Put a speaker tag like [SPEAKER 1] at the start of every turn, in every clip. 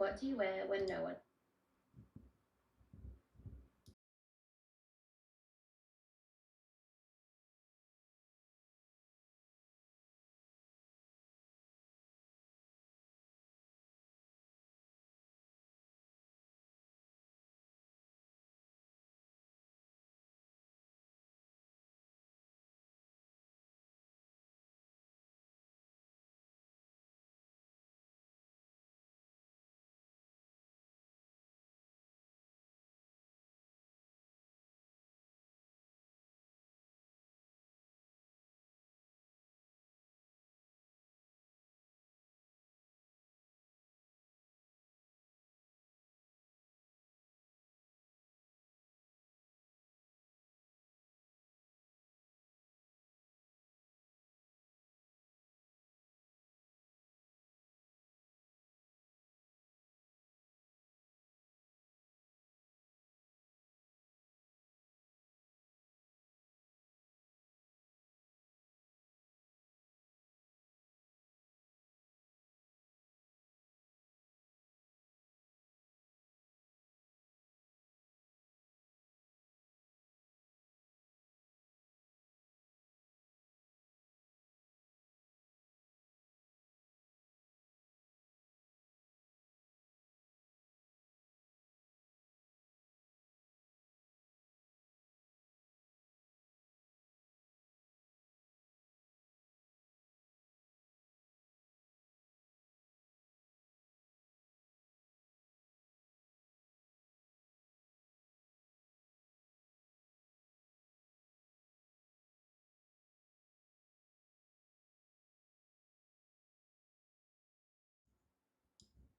[SPEAKER 1] What do you wear when no one?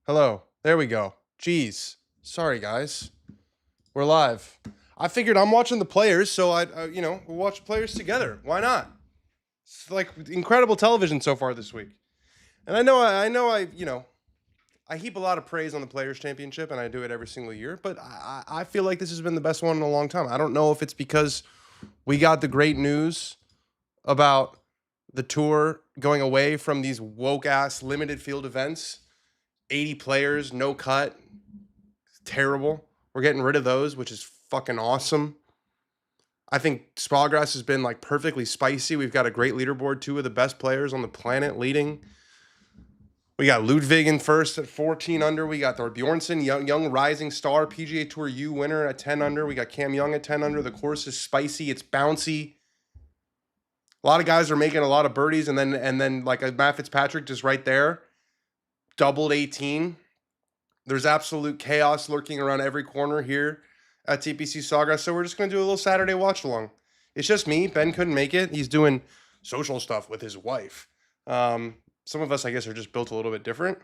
[SPEAKER 2] Hello. There we go. Jeez. Sorry, guys. We're live. I figured I'm watching the players, so we'll watch the players together. Why not? It's like incredible television so far this week. And I heap a lot of praise on the Players Championship, and I do it every single year. But I feel like this has been the best one in a long time. I don't know if it's because we got the great news about the tour going away from these woke ass limited field events, 80 players, no cut, terrible. We're getting rid of those, which is fucking awesome. I think Sawgrass has been like perfectly spicy. We've got a great leaderboard, two of the best players on the planet leading. We got Ludvig in first at 14 under. We got Bjornsson, young rising star, PGA Tour U winner at 10 under. We got Cam Young at 10 under. The course is spicy. It's bouncy. A lot of guys are making a lot of birdies, and then like Matt Fitzpatrick just right there, doubled 18. There's absolute chaos lurking around every corner here at TPC Sawgrass. So we're just going to do a little Saturday watch along. It's just me. Ben couldn't make it. He's doing social stuff with his wife. Some of us, I guess, are just built a little bit different.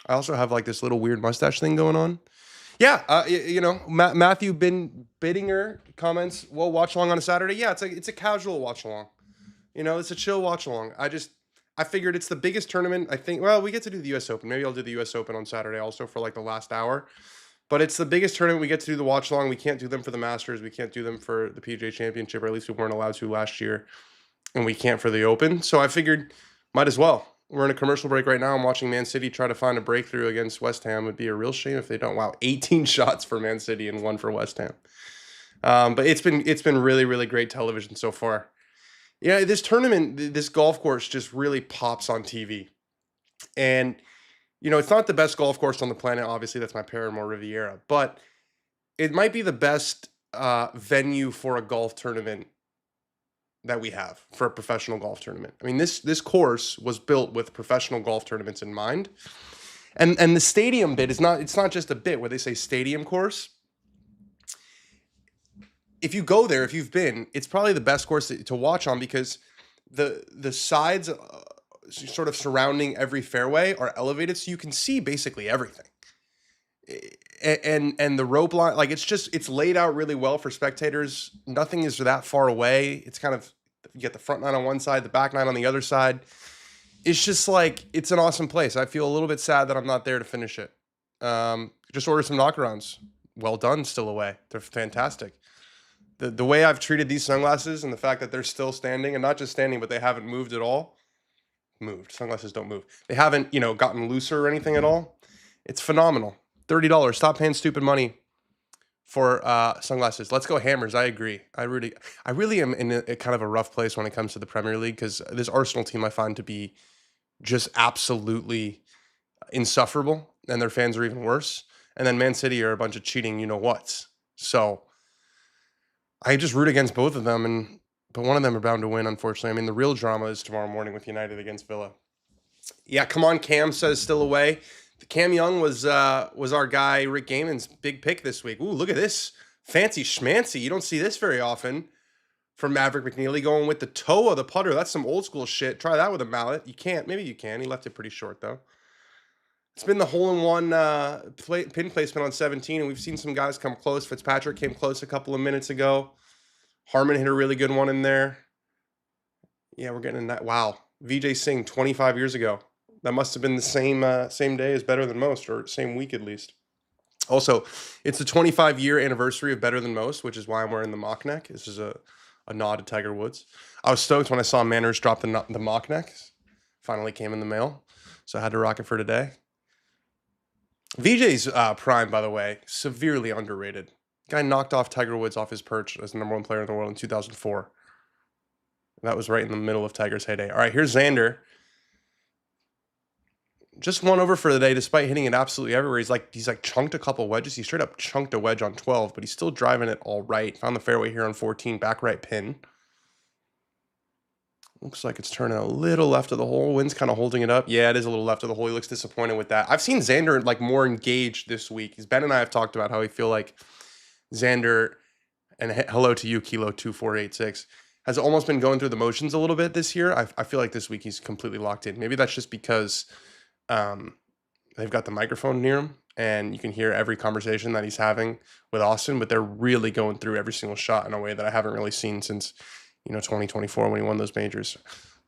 [SPEAKER 2] I also have like this little weird mustache thing going on. Yeah, Matthew Biddinger comments, well, watch along on a Saturday. Yeah, it's a casual watch along. It's a chill watch along. I figured it's the biggest tournament. I think, well, we get to do the US Open. Maybe I'll do the US Open on Saturday also for like the last hour. But it's the biggest tournament. We get to do the watch along. We can't do them for the Masters. We can't do them for the PGA Championship, or at least we weren't allowed to last year. And we can't for the Open. So I figured might as well. We're in a commercial break right now. I'm watching Man City try to find a breakthrough against West Ham. It would be a real shame if they don't. Wow, 18 shots for Man City and 1 for West Ham. But it's been really, really great television so far. Yeah, this tournament, this golf course just really pops on TV. And, it's not the best golf course on the planet. Obviously, that's my Paramore Riviera. But it might be the best venue for a golf tournament that we have for a professional golf tournament. I mean, this course was built with professional golf tournaments in mind. And the stadium bit it's not just a bit where they say stadium course. If you go there, if you've been, it's probably the best course to watch on because the sides sort of surrounding every fairway are elevated so you can see basically everything. And the rope line, like it's laid out really well for spectators. Nothing is that far away. It's kind of, you get the front nine on one side, the back nine on the other side. It's just like, it's an awesome place. I feel a little bit sad that I'm not there to finish it. Just order some knockarounds. Well done, still away. They're fantastic. The way I've treated these sunglasses and the fact that they're still standing, and not just standing, but they haven't moved at all. Moved. Sunglasses don't move. They haven't, gotten looser or anything at all. It's phenomenal. $30. Stop paying stupid money for sunglasses. Let's go Hammers. I agree. I really am in a kind of a rough place when it comes to the Premier League because this Arsenal team I find to be just absolutely insufferable, and their fans are even worse. And then Man City are a bunch of cheating, you know what? So I just root against both of them, but one of them are bound to win, unfortunately. I mean, the real drama is tomorrow morning with United against Villa. Yeah, come on, Cam says still away. Cam Young was our guy, Rick Gaiman's big pick this week. Ooh, look at this. Fancy schmancy. You don't see this very often from Maverick McNeely going with the toe of the putter. That's some old school shit. Try that with a mallet. You can't. Maybe you can. He left it pretty short, though. It's been the hole-in-one pin placement on 17, and we've seen some guys come close. Fitzpatrick came close a couple of minutes ago. Harmon hit a really good one in there. Yeah, we're getting in that. Wow. Vijay Singh, 25 years ago. That must have been the same day as Better Than Most, or same week at least. Also, it's the 25-year anniversary of Better Than Most, which is why I'm wearing the mock neck. This is a nod to Tiger Woods. I was stoked when I saw Manners drop the mock neck. Finally came in the mail, so I had to rock it for today. VJ's prime, by the way, severely underrated. Guy knocked off Tiger Woods off his perch as the number one player in the world in 2004. That was right in the middle of Tiger's heyday. All right, here's Xander. Just one over for the day, despite hitting it absolutely everywhere. He's like chunked a couple wedges. He straight up chunked a wedge on 12, but he's still driving it all right. Found the fairway here on 14, back right pin. Looks like it's turning a little left of the hole. Wind's kind of holding it up. Yeah, it is a little left of the hole. He looks disappointed with that. I've seen Xander like more engaged this week. Ben and I have talked about how we feel like Xander, and hello to you, Kilo 2486, has almost been going through the motions a little bit this year. I feel like this week he's completely locked in. Maybe that's just because they've got the microphone near him and you can hear every conversation that he's having with Austin, but they're really going through every single shot in a way that I haven't really seen since 2024 when he won those majors.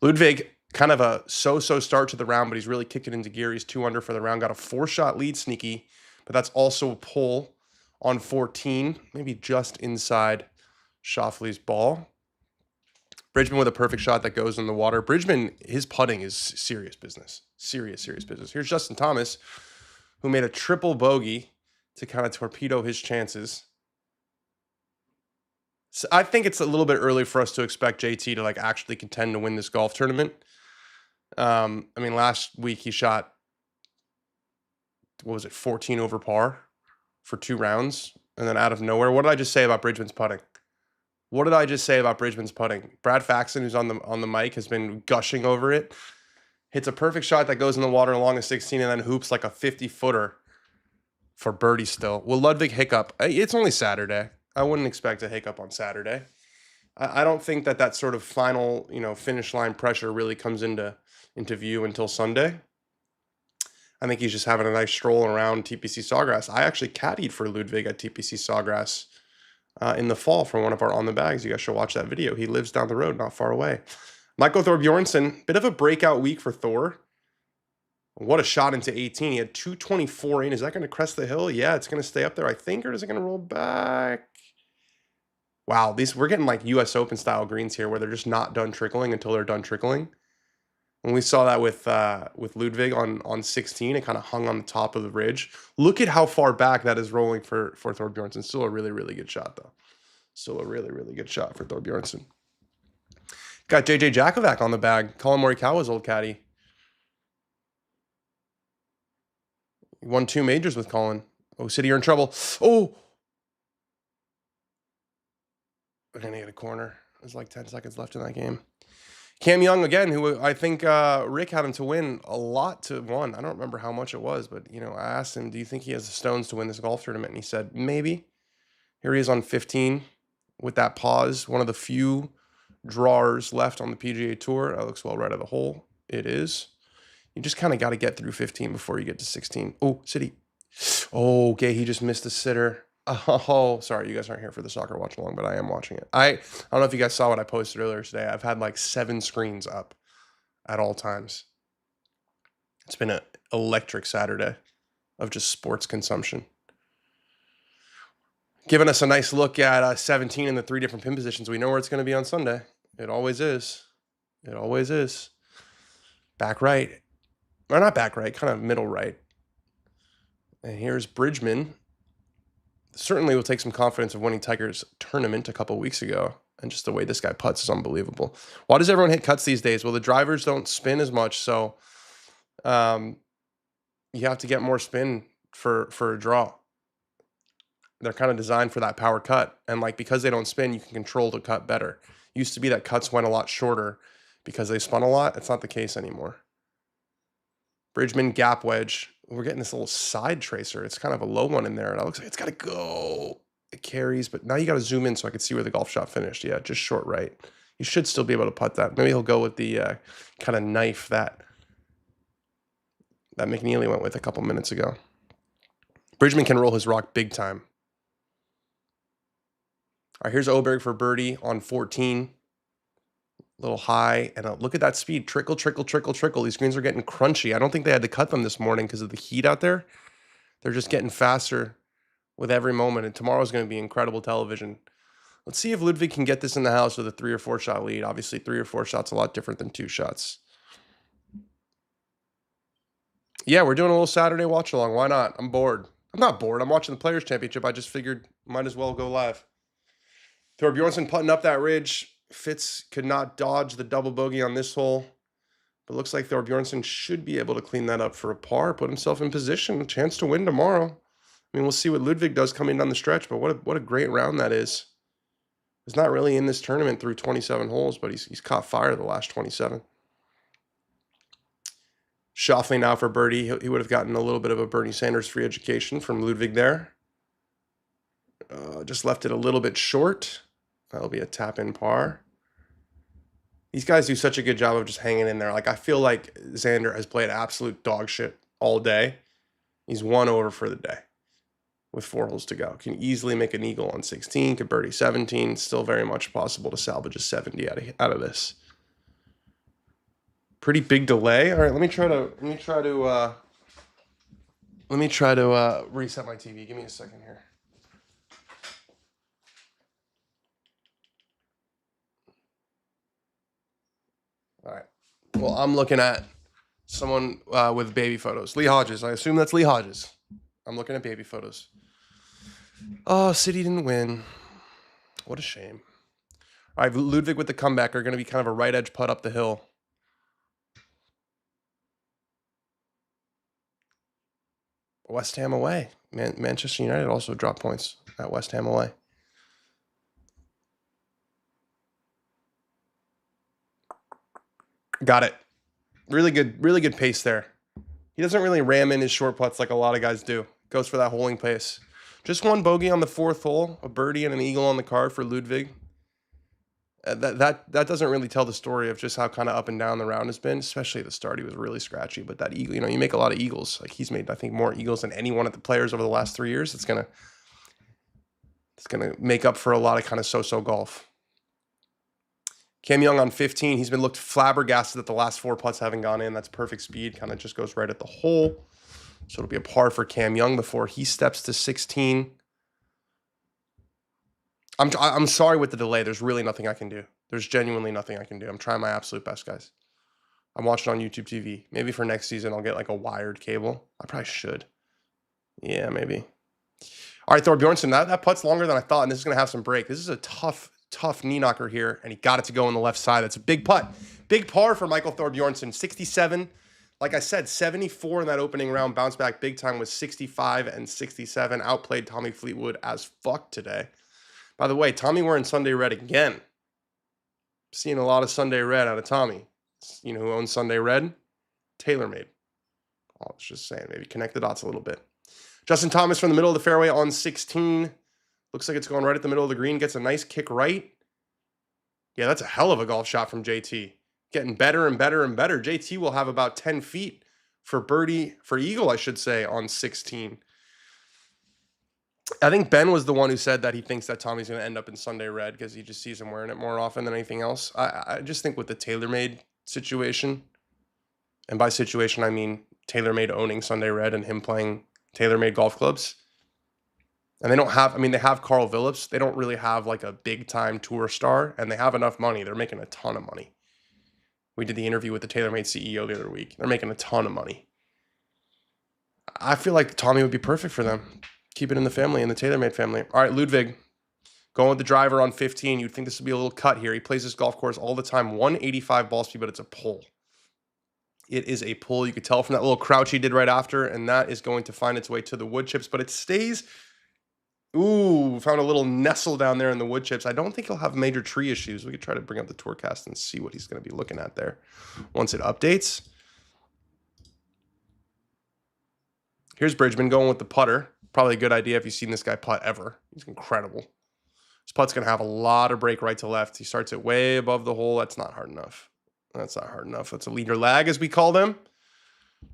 [SPEAKER 2] Ludvig, kind of a so-so start to the round, but he's really kicked it into gear. He's 2 under for the round. Got a 4-shot lead, sneaky, but that's also a pull on 14, maybe just inside Schauffele's ball. Bridgman with a perfect shot that goes in the water. Bridgman, his putting is serious business. Serious business. Here's Justin Thomas, who made a triple bogey to kind of torpedo his chances. So I think it's a little bit early for us to expect JT to actually contend to win this golf tournament. Last week he shot, 14 over par for 2 rounds, and then out of nowhere. What did I just say about Bridgman's putting? Brad Faxon, who's on the mic, has been gushing over it. Hits a perfect shot that goes in the water along a 16 and then hoops like a 50-footer for birdie still. Will Ludvig hiccup? It's only Saturday. I wouldn't expect a hiccup on Saturday. I don't think that sort of final, finish line pressure really comes into view until Sunday. I think he's just having a nice stroll around TPC Sawgrass. I actually caddied for Ludvig at TPC Sawgrass in the fall for one of our On the Bags. You guys should watch that video. He lives down the road, not far away. Michael Thorbjornsson, bit of a breakout week for Thor. What a shot into 18. He had 224 in. Is that going to crest the hill? Yeah, it's going to stay up there, I think, or is it going to roll back? Wow, we're getting like US Open style greens here where they're just not done trickling until they're done trickling. When we saw that with Ludvig on 16, it kind of hung on the top of the ridge. Look at how far back that is rolling for Thorbjornsson. Still a really, really good shot, though. Still a really, really good shot for Thorbjornsson. Got JJ Jakovac on the bag. Colin Morikawa's old caddy. He won 2 majors with Colin. Oh, City, you're in trouble. Oh! We're going to get a corner. There's like 10 seconds left in that game. Cam Young, again, who I think Rick had him to win a lot to 1. I don't remember how much it was, but, I asked him, do you think he has the stones to win this golf tournament? And he said, maybe. Here he is on 15 with that pause. One of the few drawers left on the PGA Tour. That looks well right of the hole. It is. You just kind of got to get through 15 before you get to 16. Oh, City. Oh, okay, he just missed the sitter. Oh, sorry, you guys aren't here for the soccer watch along, but I am watching it. I don't know if you guys saw what I posted earlier today. I've had like 7 screens up at all times. It's been an electric Saturday of just sports consumption. Giving us a nice look at 17 in the 3 different pin positions. We know where it's going to be on Sunday. It always is. It always is. Back right. Or not back right, kind of middle right. And here's Bridgman. Certainly will take some confidence of winning Tiger's tournament a couple weeks ago. And just the way this guy putts is unbelievable. Why does everyone hit cuts these days? Well, the drivers don't spin as much, so you have to get more spin for a draw. They're kind of designed for that power cut. And like because they don't spin, you can control the cut better. Used to be that cuts went a lot shorter because they spun a lot. It's not the case anymore. Bridgman gap wedge. We're getting this little side tracer. It's kind of a low one in there. And it looks like it's got to go. It carries, but now you got to zoom in so I can see where the golf shot finished. Yeah, just short right. You should still be able to putt that. Maybe he'll go with the kind of knife that McNeely went with a couple minutes ago. Bridgman can roll his rock big time. All right, here's Aberg for birdie on 14. A little high, and look at that speed. Trickle, trickle, trickle, trickle. These greens are getting crunchy. I don't think they had to cut them this morning because of the heat out there. They're just getting faster with every moment, and tomorrow's going to be incredible television. Let's see if Ludvig can get this in the house with a 3 or 4 shot lead. Obviously, 3 or 4 shots a lot different than 2 shots. Yeah, we're doing a little Saturday watch along. Why not? I'm bored. I'm not bored. I'm watching the Players Championship. I just figured might as well go live. Thorbjornsen putting up that ridge. Fitz could not dodge the double bogey on this hole. But looks like Thorbjornsen should be able to clean that up for a par, put himself in position, a chance to win tomorrow. I mean, we'll see what Ludvig does coming down the stretch, but what a great round that is. He's not really in this tournament through 27 holes, but he's caught fire the last 27. Schauffele now for birdie. He would have gotten a little bit of a Bernie Sanders free education from Ludvig there. Just left it a little bit short. That'll be a tap-in par. These guys do such a good job of just hanging in there. Like, I feel like Xander has played absolute dog shit all day. He's 1 over for the day with 4 holes to go. Can easily make an eagle on 16, could birdie 17. Still very much possible to salvage a 70 out of this. Pretty big delay. All right, let me try to reset my TV. Give me a second here. All right. Well, I'm looking at someone with baby photos. Lee Hodges. I assume that's Lee Hodges. I'm looking at baby photos. Oh, City didn't win. What a shame. All right, Ludvig with the comeback are going to be kind of a right edge putt up the hill. West Ham away. Manchester United also dropped points at West Ham away. Got it. Really good pace there. He doesn't really ram in his short putts like a lot of guys do. Goes for that holing pace. Just 1 bogey on the 4th hole, a birdie and an eagle on the card for Ludvig. That doesn't really tell the story of just how kind of up and down the round has been, especially at the start. He was really scratchy, but that eagle, you make a lot of eagles. Like, he's made, I think, more eagles than any one of the players over the last 3 years. It's gonna make up for a lot of kind of so-so golf. Cam Young on 15. He's been looked flabbergasted that the last 4 putts haven't gone in. That's perfect speed. Kind of just goes right at the hole. So it'll be a par for Cam Young before he steps to 16. I'm sorry with the delay. There's really nothing I can do. There's genuinely nothing I can do. I'm trying my absolute best, guys. I'm watching on YouTube TV. Maybe for next season, I'll get like a wired cable. I probably should. Yeah, maybe. All right, Thorbjornsen. That putt's longer than I thought, and this is going to have some break. This is a tough knee knocker here, and he got it to go on the left side. That's a big putt. Big par for Michael Thorbjornsen. 67. Like I said, 74 in that opening round. Bounced back big time with 65 and 67. Outplayed Tommy Fleetwood as fuck today. By the way, Tommy wearing Sunday Red again. Seeing a lot of Sunday Red out of Tommy. You know who owns Sunday Red? TaylorMade. I was just saying, maybe connect the dots a little bit. Justin Thomas from the middle of the fairway on 16. Looks like it's going right at the middle of the green. Gets a nice kick right. Yeah, that's a hell of a golf shot from JT. Getting better and better and better. JT will have about 10 feet for birdie, for eagle, I should say, on 16. I think Ben was the one who said that he thinks that Tommy's going to end up in Sunday Red because he just sees him wearing it more often than anything else. I just think with the TaylorMade situation, and by situation I mean TaylorMade owning Sunday Red and him playing TaylorMade golf clubs. And they don't have, they have Carl Phillips. They don't really have like a big time tour star, and they have enough money. They're making a ton of money. We did the interview with the TaylorMade CEO the other week. They're making a ton of money. I feel like Tommy would be perfect for them. Keep it in the family, in the TaylorMade family. All right, Ludvig, going with the driver on 15. You'd think this would be a little cut here. He plays this golf course all the time. 185 ball speed, but it's a pull. It is a pull. You could tell from that little crouch he did right after, and that is going to find its way to the wood chips, but it stays. Ooh, found a little nestle down there in the wood chips. I don't think he'll have major tree issues. We could try to bring up the Tourcast and see what he's going to be looking at there once it updates. Here's Bridgman going with the putter. Probably a good idea if you've seen this guy putt ever. He's incredible. This putt's going to have a lot of break right to left. He starts it way above the hole. That's not hard enough. That's not hard enough. That's a leader lag, as we call them.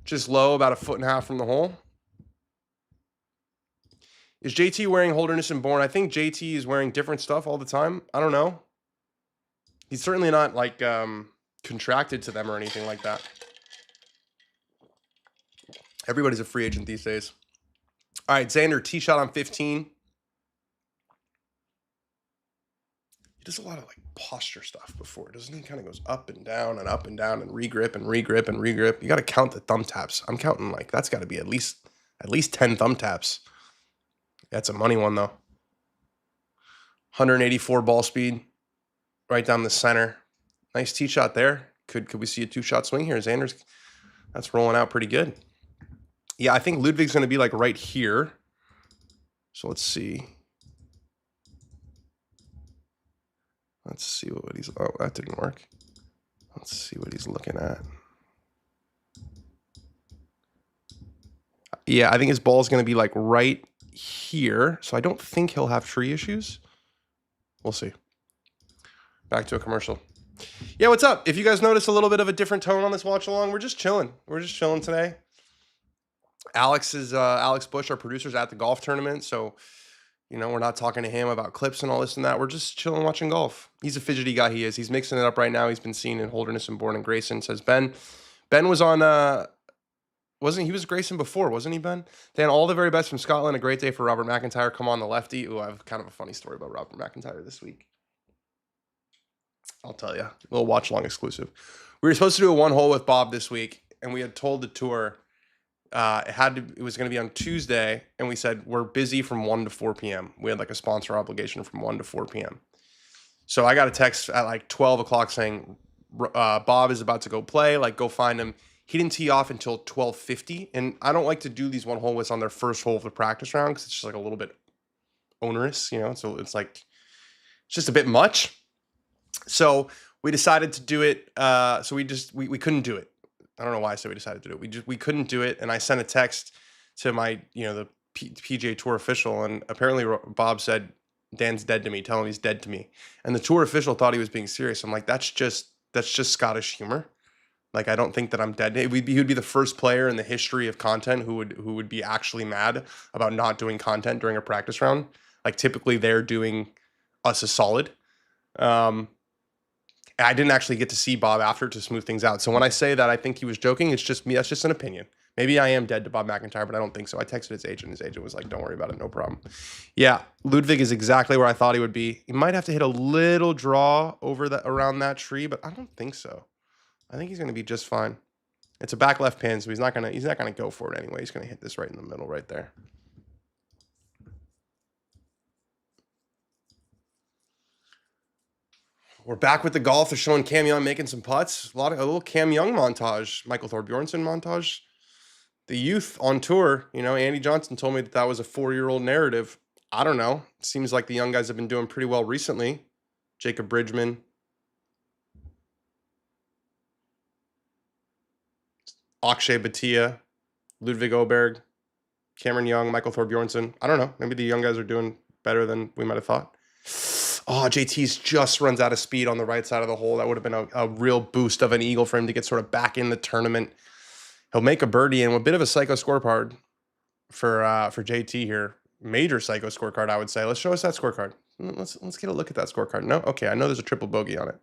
[SPEAKER 2] Just low, about 1.5 feet from the hole. Is JT wearing Holderness and Bourne? I think JT is wearing different stuff all the time. I don't know. He's certainly not like contracted to them or anything like that. Everybody's a free agent these days. All right, Xander, tee shot on 15. He does a lot of like posture stuff before, doesn't he? Kind of goes up and down and up and down and regrip and regrip and regrip. You got to count the thumb taps. I'm counting like that's got to be at least 10 thumb taps. That's a money one though. 184 ball speed, right down the center. Nice tee shot there. Could we see a 2-shot swing here? Xander's, that's rolling out pretty good. Yeah, I think Ludvig's going to be like right here. So let's see. Let's see what he's, oh, that didn't work. Let's see what he's looking at. Yeah, I think his ball is going to be like right here. So I don't think he'll have tree issues. We'll see. Back to a commercial. Yeah, what's up? If you guys notice a little bit of a different tone on this watch along, we're just chilling. We're just chilling today. Alex Bush, our producer's at the golf tournament. So, you know, we're not talking to him about clips and all this and that. We're just chilling, watching golf. He's a fidgety guy. He is. He's mixing it up right now. He's been seen in Holderness and Bourne and Grayson. Says Ben. Ben was on, he was Grayson before, wasn't he, Ben? Dan, all the very best from Scotland. A great day for Robert McIntyre. Come on, the lefty. Ooh, I have kind of a funny story about Robert McIntyre this week. I'll tell you. A little watch-along exclusive. We were supposed to do a one-hole with Bob this week, and we had told the tour it was going to be on Tuesday, and we said we're busy from 1 to 4 p.m. We had like a sponsor obligation from 1 to 4 p.m. So I got a text at like 12 o'clock saying Bob is about to go play, like go find him. He didn't tee off until 12:50, and I don't like to do these one-hole wits on their first hole of the practice round because it's just like a little bit onerous, you know. So it's like it's just a bit much. So we decided to do it. So we couldn't do it. I don't know why I said we decided to do it. We couldn't do it, and I sent a text to my the PGA Tour official, and apparently Bob said Dan's dead to me. Tell him he's dead to me. And the tour official thought he was being serious. I'm like, that's just Scottish humor. Like, I don't think that I'm dead. He would be the first player in the history of content who would be actually mad about not doing content during a practice round. Like, typically they're doing us a solid. I didn't actually get to see Bob after to smooth things out. So when I say that I think he was joking, it's just me. That's just an opinion. Maybe I am dead to Bob McIntyre, but I don't think so. I texted his agent. His agent was like, don't worry about it. No problem. Yeah, Ludvig is exactly where I thought he would be. He might have to hit a little draw around that tree, but I don't think so. I think he's going to be just fine. It's a back left pin, so he's not going to go for it anyway. He's going to hit this right in the middle right there. We're back with the golf. They're showing Cam Young making some putts. A little Cam Young montage, Michael Thorbjornsen montage. The youth on tour, Andy Johnson told me that was a 4-year-old narrative. I don't know. It seems like the young guys have been doing pretty well recently. Jacob Bridgman. Akshay Bhatia. Ludvig Aberg. Cameron Young. Michael Thorbjornsen. I don't know. Maybe the young guys are doing better than we might have thought. Oh, JT's just runs out of speed on the right side of the hole. That would have been a real boost of an eagle for him to get sort of back in the tournament. He'll make a birdie and a bit of a psycho scorecard for JT here. Major psycho scorecard, I would say. Let's show us that scorecard. Let's get a look at that scorecard. No? Okay, I know there's a triple bogey on it.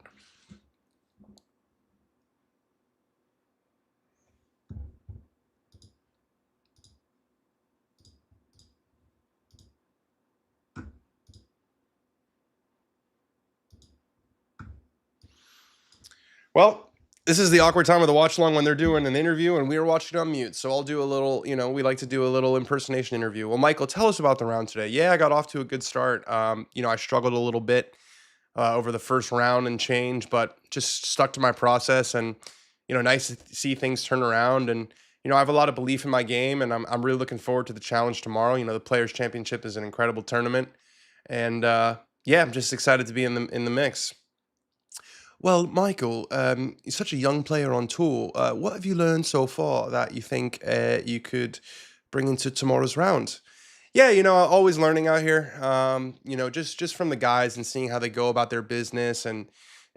[SPEAKER 2] Well, This is the awkward time of the watch along when they're doing an interview and we are watching on mute. So I'll do a little, we like to do a little impersonation interview. Well, Michael, tell us about the round today. Yeah, I got off to a good start. I struggled a little bit over the first round and change, but just stuck to my process and, nice to see things turn around. And, I have a lot of belief in my game and I'm really looking forward to the challenge tomorrow. The Players Championship is an incredible tournament. And, yeah, I'm just excited to be in the mix. Well, Michael, you're such a young player on tour. What have you learned so far that you think you could bring into tomorrow's round? Yeah, always learning out here. Just from the guys and seeing how they go about their business and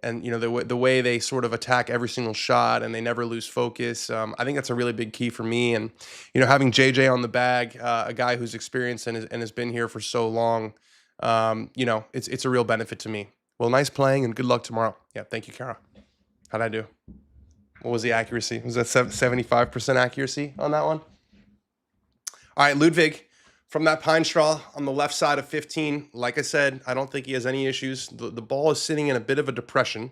[SPEAKER 2] the way they sort of attack every single shot and they never lose focus. I think that's a really big key for me. And having JJ on the bag, a guy who's experienced and has been here for so long, it's a real benefit to me. Well, nice playing and good luck tomorrow. Yeah, thank you, Kara. How'd I do? What was the accuracy? Was that 75% accuracy on that one? All right, Ludvig, from that pine straw on the left side of 15. Like I said, I don't think he has any issues. The ball is sitting in a bit of a depression.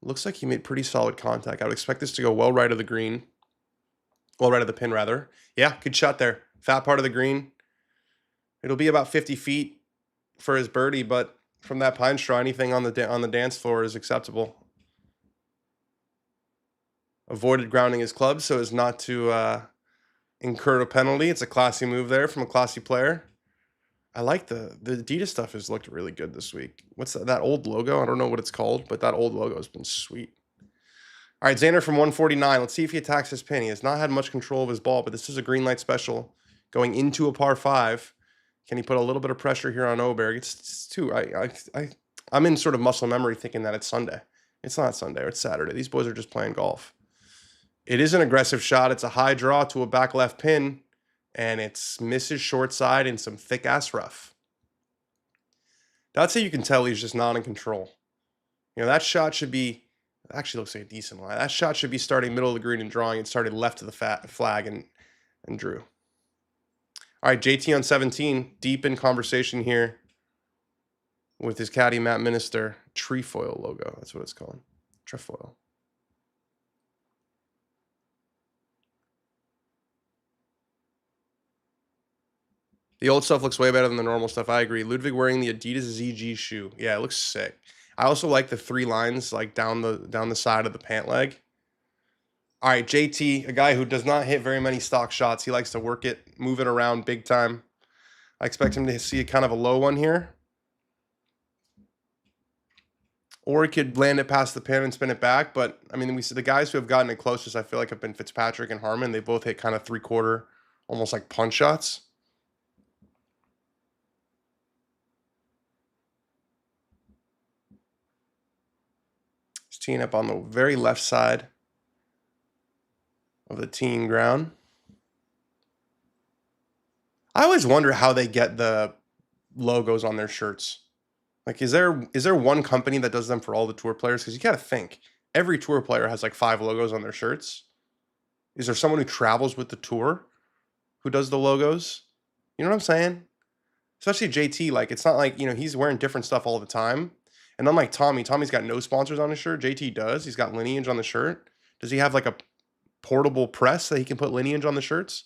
[SPEAKER 2] Looks like he made pretty solid contact. I would expect this to go well right of the green. Well, right of the pin, rather. Yeah, good shot there. Fat part of the green. It'll be about 50 feet for his birdie, but from that pine straw, anything on the dance floor is acceptable. Avoided grounding his club so as not to incur a penalty. It's a classy move there from a classy player. I like the Adidas stuff has looked really good this week. What's that old logo? I don't know what it's called, but that old logo has been sweet. All right, Xander from 149. Let's see if he attacks his pin. He has not had much control of his ball, but this is a green light special going into a par 5. Can he put a little bit of pressure here on Aberg? It's too. I'm in sort of muscle memory thinking that it's Sunday. It's not Sunday. It's Saturday. These boys are just playing golf. It is an aggressive shot. It's a high draw to a back left pin, and it's misses short side in some thick ass rough. That's how you can tell he's just not in control. That shot should be. Actually looks like a decent line. That shot should be starting middle of the green and drawing. It started left of the flag and drew. All right, JT on 17, deep in conversation here with his caddy, Matt Minister. Trefoil logo, that's what it's called. Trefoil. The old stuff looks way better than the normal stuff. I agree. Ludvig wearing the Adidas ZG shoe. Yeah, it looks sick. I also like the 3 lines like down the side of the pant leg. All right, JT, a guy who does not hit very many stock shots. He likes to work it, move it around big time. I expect him to see kind of a low one here. Or he could land it past the pin and spin it back. But, I mean, we see the guys who have gotten it closest, I feel like, have been Fitzpatrick and Harmon. They both hit kind of 3/4, almost like punch shots. He's teeing up on the very left side of the teeing ground. I always wonder how they get the logos on their shirts. Like, is there one company that does them for all the tour players? Because you got to think every tour player has like 5 logos on their shirts. Is there someone who travels with the tour who does the logos? You know what I'm saying? Especially JT. Like, it's not like he's wearing different stuff all the time. And unlike Tommy's got no sponsors on his shirt. JT does. He's got Lineage on the shirt. Does he have like a portable press that he can put Lineage on the shirts?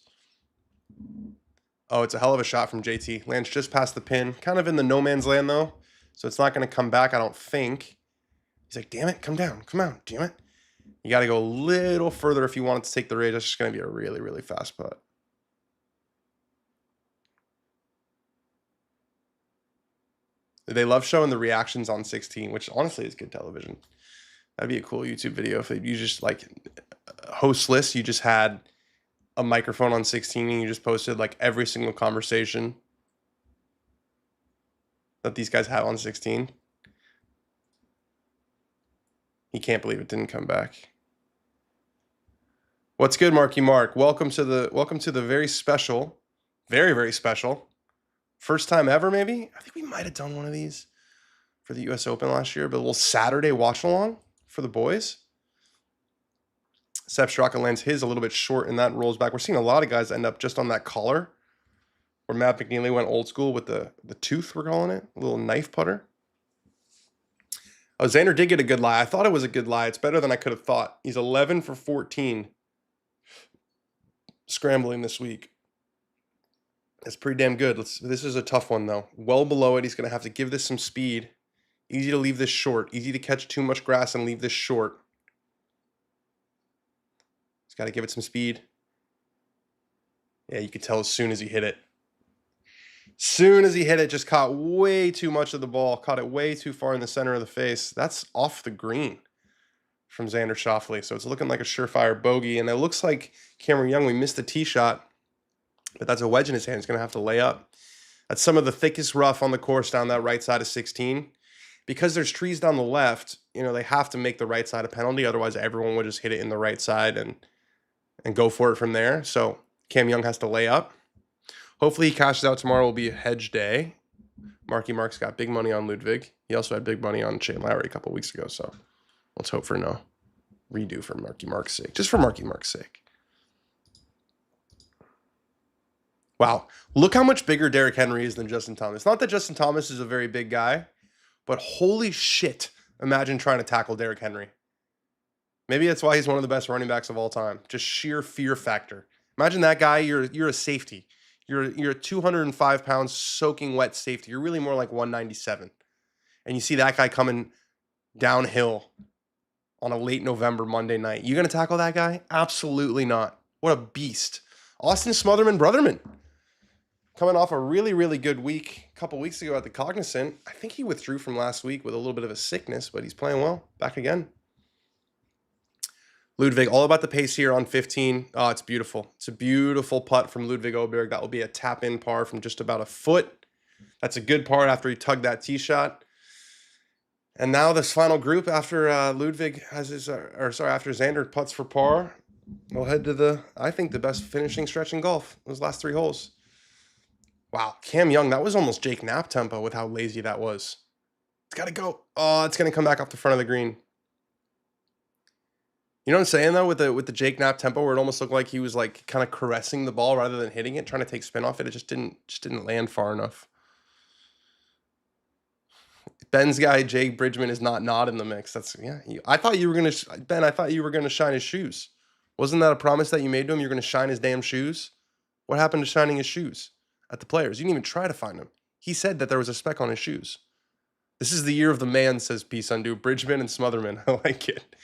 [SPEAKER 2] Oh, it's a hell of a shot from JT. Lands just past the pin. Kind of in the no man's land, though. So it's not going to come back, I don't think. He's like, damn it, come down. Come on, damn it. You got to go a little further if you want it to take the range. That's just going to be a really, really fast putt. They love showing the reactions on 16, which honestly is good television. That'd be a cool YouTube video if you just like hostless. You just had a microphone on 16 and you just posted like every single conversation that these guys have on 16. He can't believe it didn't come back. What's good, Marky Mark? Welcome to the very special, very, very special, first time ever, maybe? I think we might have done one of these for the US Open last year, but a little Saturday watch along for the boys. Sepp Straka lands his a little bit short and that rolls back. We're seeing a lot of guys end up just on that collar where Matt McNeely went old school with the tooth, we're calling it, a little knife putter. Oh, Xander did get a good lie. I thought it was a good lie. It's better than I could have thought. He's 11 for 14 scrambling this week. That's pretty damn good. This is a tough one, though. Well below it. He's going to have to give this some speed. Easy to leave this short. Easy to catch too much grass and leave this short. He's got to give it some speed. Yeah, you could tell as soon as he hit it. Soon as he hit it, just caught way too much of the ball. Caught it way too far in the center of the face. That's off the green from Xander Schauffele. So it's looking like a surefire bogey. And it looks like Cameron Young, we missed the tee shot. But that's a wedge in his hand. He's going to have to lay up. That's some of the thickest rough on the course down that right side of 16. Because there's trees down the left, they have to make the right side a penalty. Otherwise, everyone would just hit it in the right side and go for it from there. So Cam Young has to lay up. Hopefully he cashes out tomorrow. Will be a hedge day. Marky Mark's got big money on Ludvig. He also had big money on Shane Lowry a couple weeks ago. So let's hope for no redo for Marky Mark's sake. Just for Marky Mark's sake. Wow. Look how much bigger Derrick Henry is than Justin Thomas. Not that Justin Thomas is a very big guy, but holy shit. Imagine trying to tackle Derrick Henry. Maybe that's why he's one of the best running backs of all time. Just sheer fear factor. Imagine that guy. You're a safety. You're a 205 pounds soaking wet safety. You're really more like 197. And you see that guy coming downhill on a late November Monday night. You going to tackle that guy? Absolutely not. What a beast. Austin Smotherman Brotherman. Coming off a really, really good week a couple weeks ago at the Cognizant. I think he withdrew from last week with a little bit of a sickness, but he's playing well. Back again. Ludvig, all about the pace here on 15. Oh, it's beautiful. It's a beautiful putt from Ludvig Aberg. That will be a tap-in par from just about a foot. That's a good par after he tugged that tee shot. And now this final group after Ludvig has his, after Xander putts for par, we'll head to I think the best finishing stretch in golf. Those last 3 holes. Wow, Cam Young, that was almost Jake Knapp tempo with how lazy that was. It's got to go. Oh, it's going to come back off the front of the green. You know what I'm saying, though, with the Jake Knapp tempo, where it almost looked like he was like kind of caressing the ball rather than hitting it, trying to take spin off it. It just didn't land far enough. Ben's guy, Jake Bridgman, is not in the mix. I thought you were going to, Ben, I thought you were going to shine his shoes. Wasn't that a promise that you made to him? You're going to shine his damn shoes? What happened to shining his shoes at the Players? You didn't even try to find him. He said that there was a speck on his shoes. This is the year of the man, says P. Sundu. Bridgman and Smotherman. I like it.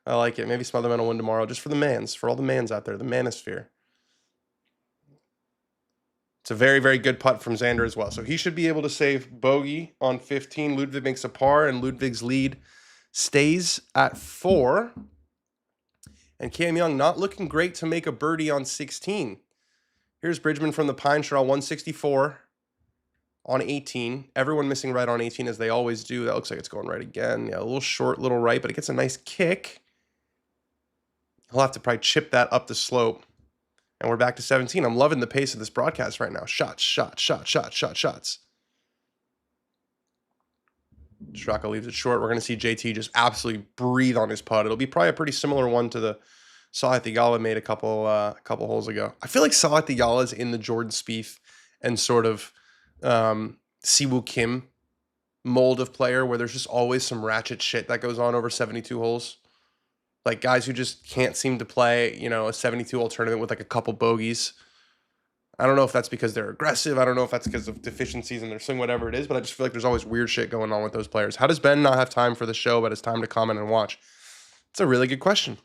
[SPEAKER 2] I like it. Maybe Smotherman will win tomorrow just for the mans, for all the mans out there, the manosphere. It's a very, very good putt from Xander as well. So he should be able to save bogey on 15. Ludvig makes a par, and Ludvig's lead stays at 4. And Cam Young not looking great to make a birdie on 16. Here's Bridgman from the Pine Straw, 164 on 18. Everyone missing right on 18 as they always do. That looks like it's going right again. Yeah, a little short, little right, but it gets a nice kick. He'll have to probably chip that up the slope. And we're back to 17. I'm loving the pace of this broadcast right now. Shots, shots, shots, shots, shots, shots. Straka leaves it short. We're going to see JT just absolutely breathe on his putt. It'll be probably a pretty similar one to the Sahith Theegala made a couple holes ago. I feel like Sahith Theegala is in the Jordan Spieth and sort of Siwoo Kim mold of player where there's just always some ratchet shit that goes on over 72 holes. Like guys who just can't seem to play, a 72-hole tournament with like a couple bogeys. I don't know if that's because they're aggressive. I don't know if that's because of deficiencies in their swing, whatever it is, but I just feel like there's always weird shit going on with those players. How does Ben not have time for the show, but it's time to comment and watch? It's a really good question.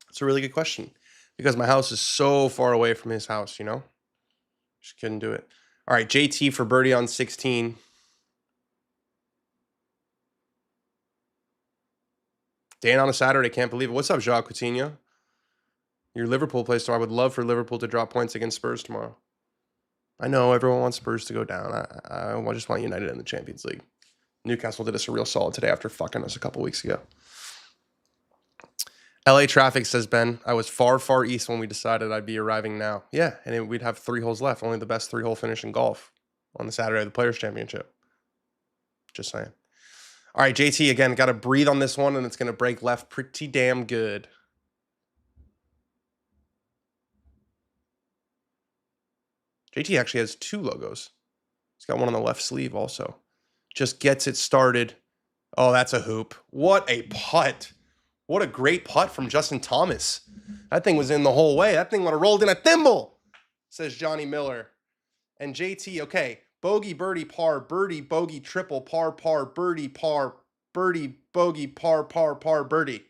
[SPEAKER 2] It's a really good question because my house is so far away from his house, Just couldn't do it. All right, JT for birdie on 16. Dan on a Saturday, can't believe it. What's up, Jacques Coutinho? Your Liverpool plays tomorrow. I would love for Liverpool to drop points against Spurs tomorrow. I know everyone wants Spurs to go down. I just want United in the Champions League. Newcastle did us a real solid today after fucking us a couple weeks ago. LA traffic, says Ben. I was far, far east when we decided I'd be arriving now. Yeah, and we'd have 3 holes left. Only the best 3-hole finish in golf on the Saturday of the Players' Championship. Just saying. All right, JT, again, got to breathe on this one, and it's going to break left pretty damn good. JT actually has 2 logos. He's got one on the left sleeve also. Just gets it started. Oh, that's a hoop. What a putt. What a great putt from Justin Thomas. That thing was in the whole way. That thing would have rolled in a thimble, says Johnny Miller. And JT, okay, bogey, birdie, par, birdie, bogey, triple, par, par, birdie, bogey, par, birdie.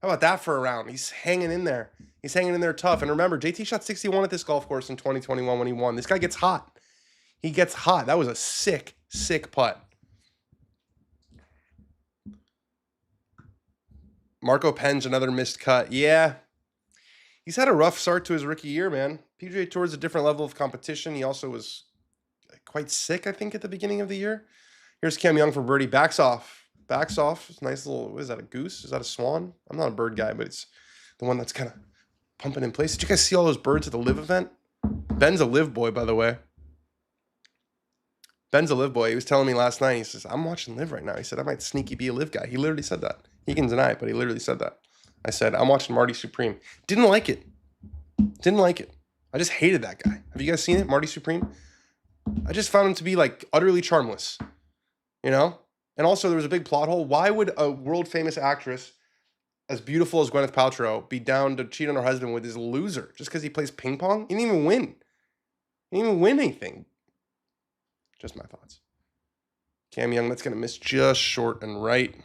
[SPEAKER 2] How about that for a round? He's hanging in there. He's hanging in there tough. And remember, JT shot 61 at this golf course in 2021 when he won. This guy gets hot. He gets hot. That was a sick, sick putt. Marco Penge, another missed cut. Yeah. He's had a rough start to his rookie year, man. PGA Tour is a different level of competition. He also was quite sick, I think, at the beginning of the year. Here's Cam Young for birdie. Backs off. Backs off. It's a nice little, what is that, a goose? Is that a swan? I'm not a bird guy, but it's the one that's kind of pumping in place. Did you guys see all those birds at the live event? Ben's a live boy, by the way. Ben's a live boy. He was telling me last night, he says, I'm watching live right now. He said, I might sneaky be a live guy. He literally said that. He can deny it, but he literally said that. I said, I'm watching Marty Supreme. Didn't like it. Didn't like it. I just hated that guy. Have you guys seen it, Marty Supreme? I just found him to be like utterly charmless, you know? And also there was a big plot hole. Why would a world famous actress as beautiful as Gwyneth Paltrow be down to cheat on her husband with this loser just because he plays ping pong? He didn't even win. He didn't even win anything. Just my thoughts. Cam Young, that's going to miss just short and right.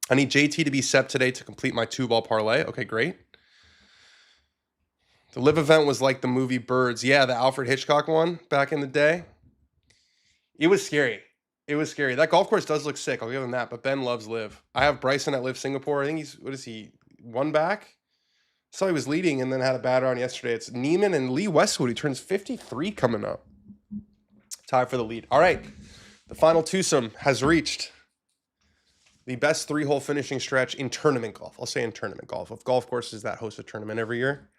[SPEAKER 2] I need JT to be set today to complete my 2-ball parlay. Okay, great. The live event was like the movie Birds. Yeah, the Alfred Hitchcock one back in the day. It was scary. It was scary. That golf course does look sick. I'll give him that. But Ben loves live. I have Bryson at Live Singapore. I think he's, what is he, 1 back? So he was leading and then had a bad round yesterday. It's Neiman and Lee Westwood. He turns 53 coming up. Tie for the lead. All right. The final twosome has reached the best 3-hole finishing stretch in tournament golf. I'll say in tournament golf. Of golf courses that host a tournament every year,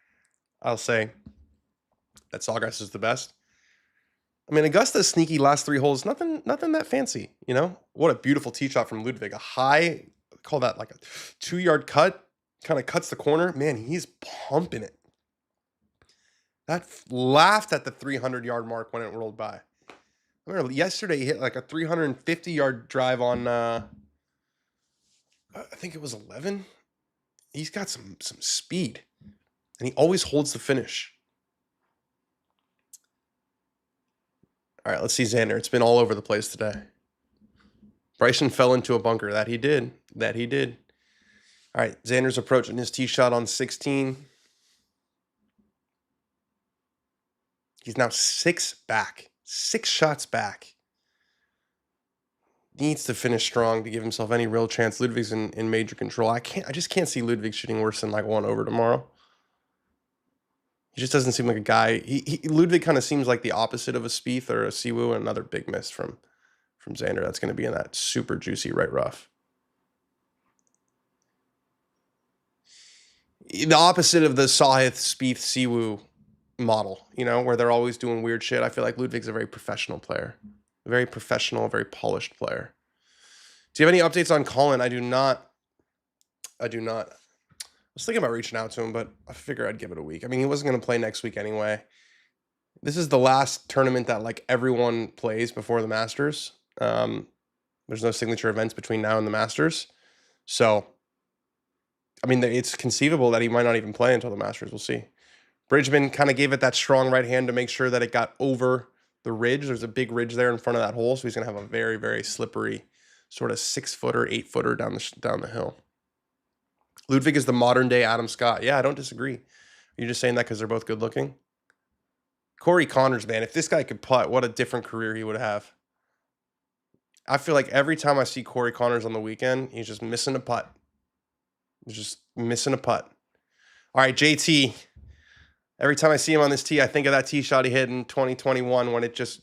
[SPEAKER 2] I'll say that Sawgrass is the best. I mean, Augusta's sneaky last 3 holes, nothing that fancy, you know? What a beautiful tee shot from Ludvig. A high, call that like a 2-yard cut, kind of cuts the corner. Man, he's pumping it. That laughed at the 300-yard mark when it rolled by. I remember yesterday he hit like a 350-yard drive on, I think it was 11. He's got some speed, and he always holds the finish. All right, let's see Xander. It's been all over the place today. Bryson fell into a bunker. That he did. That he did. All right, Xander's approaching his tee shot on 16. He's now 6 back. 6 shots back. Needs to finish strong to give himself any real chance. Ludvig's in major control. I just can't see Ludvig shooting worse than like 1 over tomorrow. He just doesn't seem like a guy. Ludvig kind of seems like the opposite of a Spieth or a Siwoo, and another big miss from Xander. That's going to be in that super juicy right rough. The opposite of the Sahith, Spieth, Siwoo model, you know, where they're always doing weird shit. I feel like Ludvig's a very professional player. A very professional, very polished player. Do you have any updates on Colin? I do not. I was thinking about reaching out to him, but I figured I'd give it a week. I mean, he wasn't going to play next week anyway. This is the last tournament that like everyone plays before the Masters. There's no signature events between now and the Masters. So, I mean, it's conceivable that he might not even play until the Masters. We'll see. Bridgman kind of gave it that strong right hand to make sure that it got over the ridge. There's a big ridge there in front of that hole, so he's going to have a very, very slippery sort of 6-footer, 8-footer down the hill. Ludvig is the modern day Adam Scott. Yeah, I don't disagree. You're just saying that because they're both good looking? Corey Connors, man, if this guy could putt, what a different career he would have. I feel like every time I see Corey Connors on the weekend, he's just missing a putt. He's just missing a putt. All right, JT. Every time I see him on this tee, I think of that tee shot he hit in 2021 when it just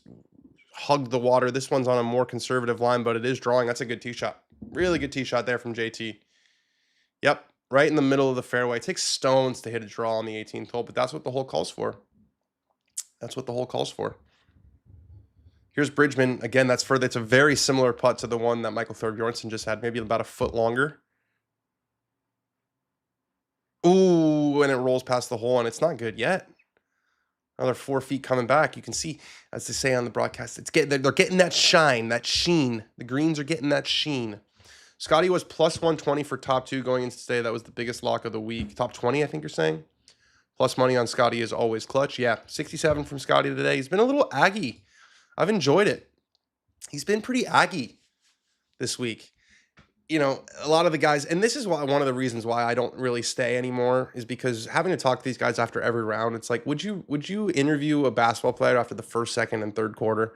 [SPEAKER 2] hugged the water. This one's on a more conservative line, but it is drawing. That's a good tee shot. Really good tee shot there from JT. Yep, right in the middle of the fairway. It takes stones to hit a draw on the 18th hole, but that's what the hole calls for. That's what the hole calls for. Here's Bridgman. Again, that's a very similar putt to the one that Michael Thorbjornsen just had, maybe about a foot longer. Ooh, and it rolls past the hole, and it's not good yet. Another 4 feet coming back. You can see, as they say on the broadcast, they're getting that shine, that sheen. The greens are getting that sheen. Scotty was plus 120 for top 2 going into today. That was the biggest lock of the week. Top 20, I think you're saying. Plus money on Scotty is always clutch. Yeah, 67 from Scotty today. He's been a little aggy. I've enjoyed it. He's been pretty aggy this week. You know, a lot of the guys, and this is why one of the reasons why I don't really stay anymore is because having to talk to these guys after every round, it's like, would you interview a basketball player after the first, second, and third quarter?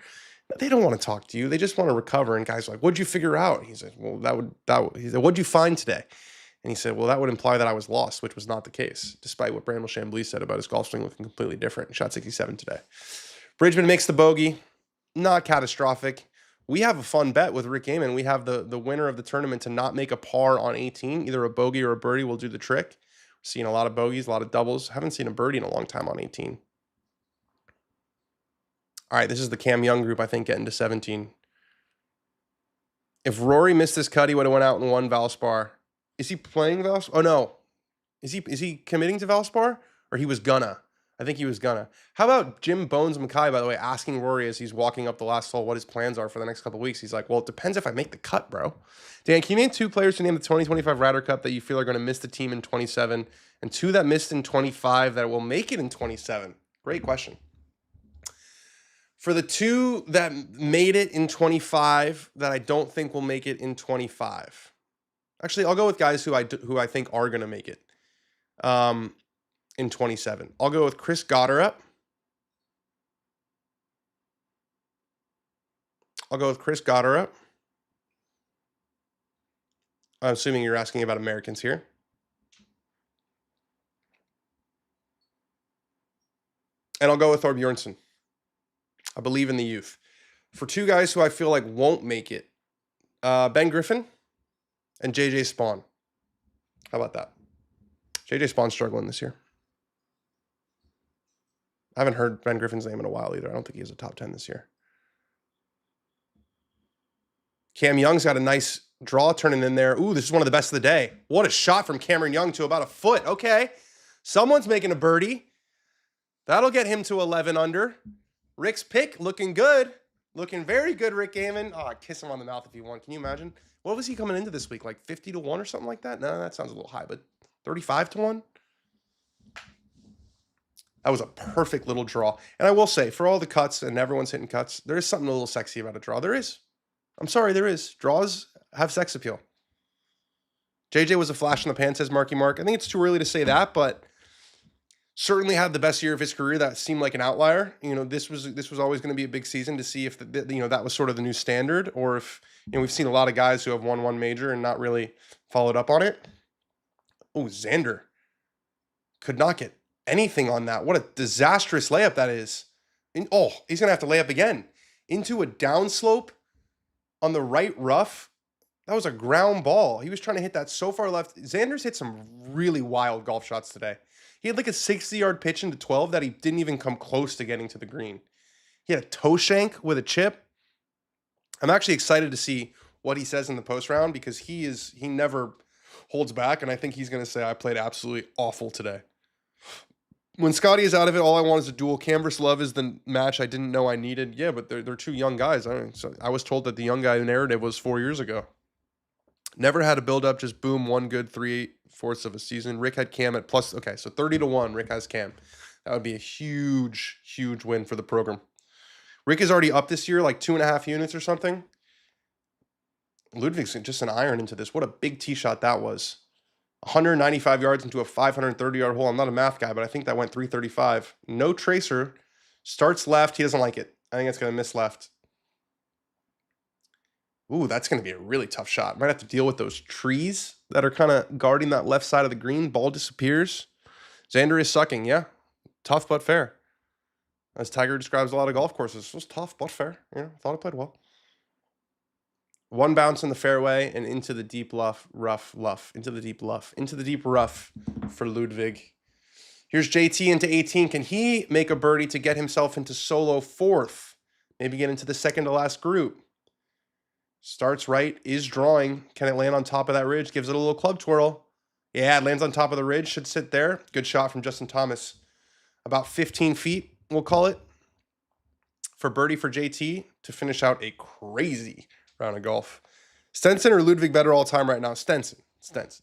[SPEAKER 2] They don't want to talk to you. They just want to recover. And guys are like, what'd you figure out? He said, well, he said, what'd you find today? And he said, well, that would imply that I was lost, which was not the case, despite what Bramble Chambly said about his golf swing looking completely different. He shot 67 today. Bridgman makes the bogey. Not catastrophic. We have a fun bet with Rick Gehman. We have the winner of the tournament to not make a par on 18. Either a bogey or a birdie will do the trick. We're seeing a lot of bogeys, a lot of doubles. Haven't seen a birdie in a long time on 18. All right, this is the Cam Young group, I think, getting to 17. If Rory missed this cut, he would have went out and won Valspar. Is he playing Valspar? Oh, no. Is he committing to Valspar? Or he was gonna? I think he was gonna. How about Jim Bones Mackay, by the way, asking Rory as he's walking up the last hole what his plans are for the next couple of weeks? He's like, well, it depends if I make the cut, bro. Dan, can you name 2 players to name the 2025 Ryder Cup that you feel are going to miss the team in 27 and 2 that missed in 25 that will make it in 27? Great question. For the 2 that made it in 25 that I don't think will make it in 25. Actually, I'll go with guys who I think are going to make it. In 27. I'll go with Chris Gotterup. I'm assuming you're asking about Americans here. And I'll go with Thor Bjornsson. I believe in the youth. For 2 guys who I feel like won't make it, Ben Griffin and JJ Spawn. How about that? JJ Spawn's struggling this year. I haven't heard Ben Griffin's name in a while either. I don't think he has a top 10 this year. Cam Young's got a nice draw turning in there. Ooh, this is one of the best of the day. What a shot from Cameron Young to about a foot. Okay. Someone's making a birdie. That'll get him to 11 under. Rick's pick looking good. Looking very good, Rick Gehman. Oh, I'd kiss him on the mouth if he won. Can you imagine? What was he coming into this week? Like 50 to 1 or something like that? No, that sounds a little high, but 35 to 1? That was a perfect little draw. And I will say, for all the cuts and everyone's hitting cuts, there is something a little sexy about a draw. There is. I'm sorry, there is. Draws have sex appeal. JJ was a flash in the pan, says Marky Mark. I think it's too early to say that, but certainly had the best year of his career. That seemed like an outlier. You know, this was always going to be a big season to see if that was sort of the new standard, or if we've seen a lot of guys who have won one major and not really followed up on it. Oh, Xander could not get anything on that. What a disastrous layup that is. He's gonna have to lay up again into a downslope on the right rough. That was a ground ball. He was trying to hit that so far left. Xander's hit some really wild golf shots today. He had like a 60-yard pitch into 12 that he didn't even come close to getting to the green. He had a toe shank with a chip. I'm actually excited to see what he says in the post round, because he never holds back, and I think he's going to say, I played absolutely awful today. When Scotty is out of it, all I want is a duel. Canvas Love is the match I didn't know I needed. Yeah, but they're 2 young guys. I was told that the young guy narrative was 4 years ago. Never had a build-up, just boom, one good 3/4 of a season. Rick had Cam at plus, okay, so 30 to 1, Rick has Cam. That would be a huge, huge win for the program. Rick is already up this year, like 2.5 units or something. Ludvig's just an iron into this. What a big tee shot that was. 195 yards into a 530-yard hole. I'm not a math guy, but I think that went 335. No tracer. Starts left. He doesn't like it. I think it's going to miss left. Ooh, that's going to be a really tough shot. Might have to deal with those trees that are kind of guarding that left side of the green. Ball disappears. Xander is sucking. Yeah. Tough but fair. As Tiger describes a lot of golf courses. It was tough but fair. I thought I played well. One bounce in the fairway and into the deep into the deep rough for Ludvig. Here's JT into 18. Can he make a birdie to get himself into solo 4th? Maybe get into the second to last group. Starts right, is drawing. Can it land on top of that ridge? Gives it a little club twirl. Yeah, it lands on top of the ridge. Should sit there. Good shot from Justin Thomas. About 15 feet. we'll call it, for birdie for JT to finish out a crazy round of golf. Stenson or Ludvig better all time right now? Stenson.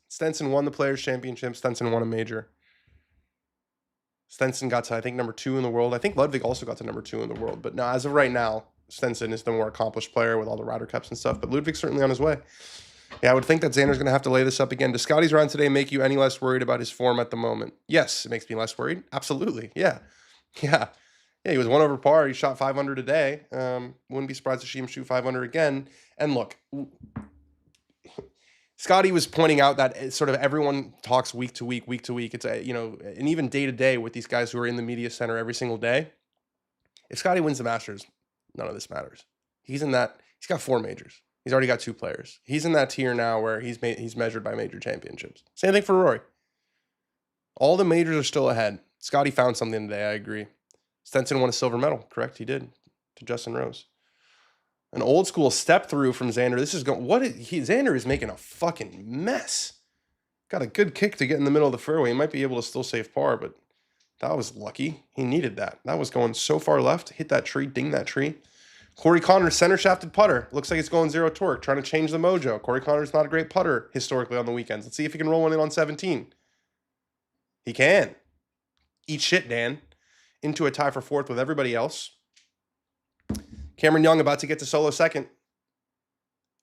[SPEAKER 2] Stenson won the Players' Championship. Stenson won a major. Stenson got to, I think, number 2 in the world. I think Ludvig also got to number 2 in the world. But now, as of right now, Stenson is the more accomplished player with all the Ryder Cups and stuff. But Ludvig's certainly on his way. Yeah, I would think that Xander's going to have to lay this up again. Does Scotty's round today make you any less worried about his form at the moment? Yes, it makes me less worried. Absolutely. Yeah. Yeah, he was 1 over par. He shot 500 a day. Wouldn't be surprised to see him shoot 500 again. And look, Scotty was pointing out that sort of everyone talks week to week. It's and even day to day with these guys who are in the media center every single day. If Scotty wins the Masters, none of this matters. He's got 4 majors. He's already got 2 players. He's in that tier now where he's measured by major championships. Same thing for Rory. All the majors are still ahead. Scotty found something today, I agree. Stenson won a silver medal, correct? He did, to Justin Rose. An old school step through from Xander. Xander is making a fucking mess. Got a good kick to get in the middle of the fairway. He might be able to still save par, but that was lucky. He needed that. That was going so far left. Hit that tree, ding that tree. Corey Connors, center shafted putter. Looks like it's going 0 torque, trying to change the mojo. Corey Connors not a great putter historically on the weekends. Let's see if he can roll one in on 17. He can. Eat shit, Dan. Into a tie for 4th with everybody else. Cameron Young about to get to solo second.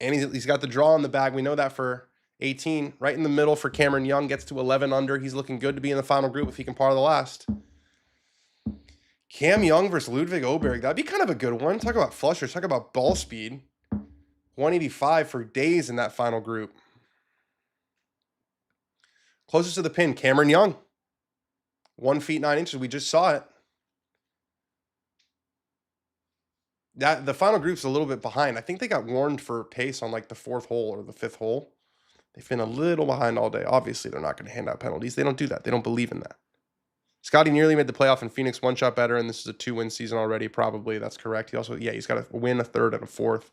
[SPEAKER 2] And he's got the draw in the bag. We know that for 18. Right in the middle for Cameron Young. Gets to 11 under. He's looking good to be in the final group if he can par the last. Cam Young versus Ludvig Aberg. That'd be kind of a good one. Talk about flushers. Talk about ball speed. 185 for days in that final group. Closest to the pin, Cameron Young. 1 feet 9 inches. We just saw it. The final group's a little bit behind. I think they got warned for pace on like the 4th hole or the 5th hole. They've been a little behind all day. Obviously, they're not going to hand out penalties. They don't do that. They don't believe in that. Scotty nearly made the playoff in Phoenix, 1 shot better, and this is a 2-win season already, probably. That's correct. He's got a win, a 3rd, and a 4th.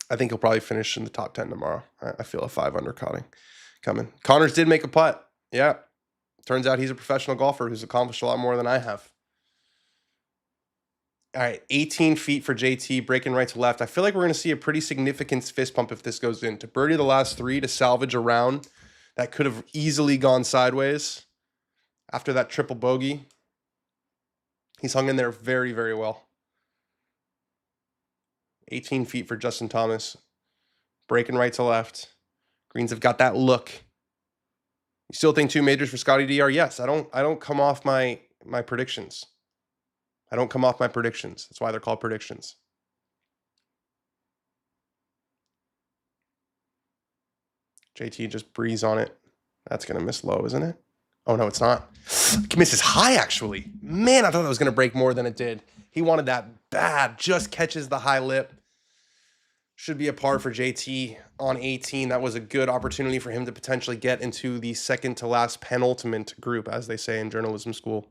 [SPEAKER 2] I think he'll probably finish in the top 10 tomorrow. I feel a 5 under coming. Connors did make a putt. Yeah. Turns out he's a professional golfer who's accomplished a lot more than I have. All right, 18 feet for JT, breaking right to left. I feel like we're going to see a pretty significant fist pump if this goes in. To birdie the last 3 to salvage a round that could have easily gone sideways after that triple bogey. He's hung in there very, very well. 18 feet for Justin Thomas, breaking right to left. Greens have got that look. You still think 2 majors for Scotty DR? Yes, I don't come off my predictions. I don't come off my predictions. That's why they're called predictions. JT just breeze on it. That's going to miss low, isn't it? Oh, no, it's not. Misses high, actually. Man, I thought that was going to break more than it did. He wanted that bad. Just catches the high lip. Should be a par for JT on 18. That was a good opportunity for him to potentially get into the second to last penultimate group, as they say in journalism school.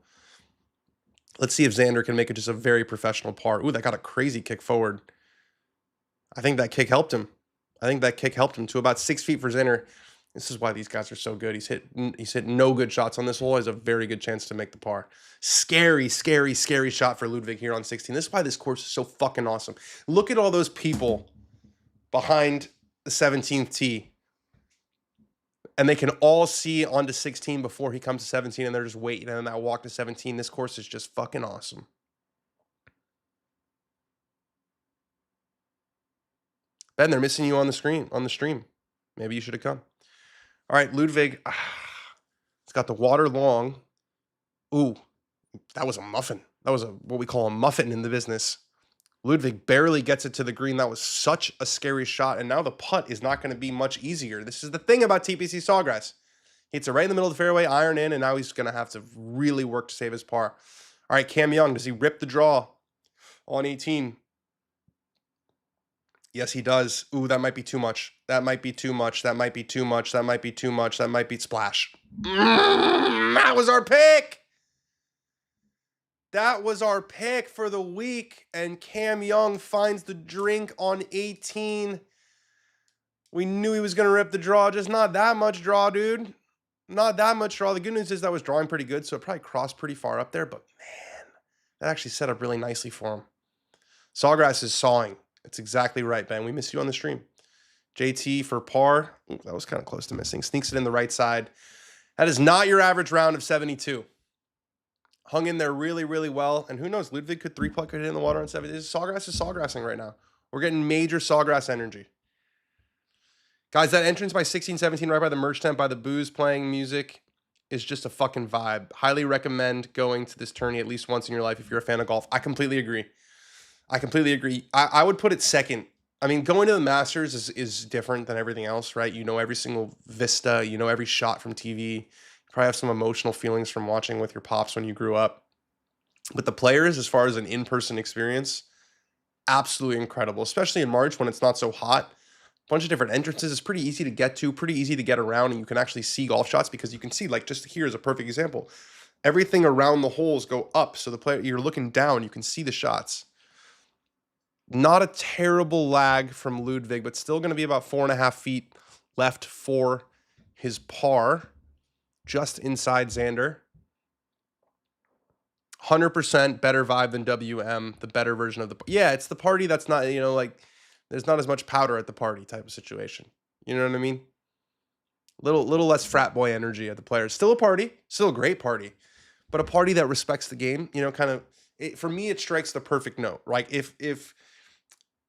[SPEAKER 2] Let's see if Xander can make it just a very professional par. Ooh, that got a crazy kick forward. I think that kick helped him. To about 6 feet for Xander. This is why these guys are so good. He's hit no good shots on this hole. He has a very good chance to make the par. Scary, scary, scary shot for Ludvig here on 16. This is why this course is so fucking awesome. Look at all those people behind the 17th tee. And they can all see onto 16 before he comes to 17, and they're just waiting. And then that walk to 17, this course is just fucking awesome. Ben, they're missing you on the stream. Maybe you should have come. All right, Ludvig. It's got the water long. Ooh, that was a muffin. That was what we call a muffin in the business. Ludvig barely gets it to the green. That was such a scary shot. And now the putt is not going to be much easier. This is the thing about TPC Sawgrass. He hits it right in the middle of the fairway, iron in, and now he's going to have to really work to save his par. All right, Cam Young, does he rip the draw on 18? Yes, he does. Ooh, that might be too much. That might be splash. That was our pick. That was our pick for the week, and Cam Young finds the drink on 18. We knew he was going to rip the draw, just not that much draw, dude. Not that much draw. The good news is that was drawing pretty good, so it probably crossed pretty far up there, but man, that actually set up really nicely for him. Sawgrass is sawing. It's exactly right, Ben. We miss you on the stream. JT for par. Ooh, that was kind of close to missing. Sneaks it in the right side. That is not your average round of 72. Hung in there really, really well. And who knows, Ludvig could three-putt, could hit in the water on 70. Sawgrass is sawgrassing right now. We're getting major Sawgrass energy. Guys, that entrance by 16, 17 right by the merch tent, by the booze playing music is just a fucking vibe. Highly recommend going to this tourney at least once in your life if you're a fan of golf. I completely agree. I would put it second. I mean, going to the Masters is different than everything else, right? You know every single vista. You know every shot from TV. You probably have some emotional feelings from watching with your pops when you grew up. But the Players, as far as an in-person experience, absolutely incredible, especially in March when it's not so hot. A bunch of different entrances. It's pretty easy to get to, pretty easy to get around, and you can actually see golf shots because you can see, like, just here is a perfect example. Everything around the holes go up, so the player, you're looking down, you can see the shots. Not a terrible lag from Ludvig, but still going to be about 4.5 feet left for his par, just inside Xander. 100% better vibe than WM, the better version of the... Yeah, it's the party that's not, you know, like, there's not as much powder at the party type of situation. You know what I mean? Little less frat boy energy at the Players. Still a party, still a great party, but a party that respects the game, you know, kind of... for me, it strikes the perfect note. Like, if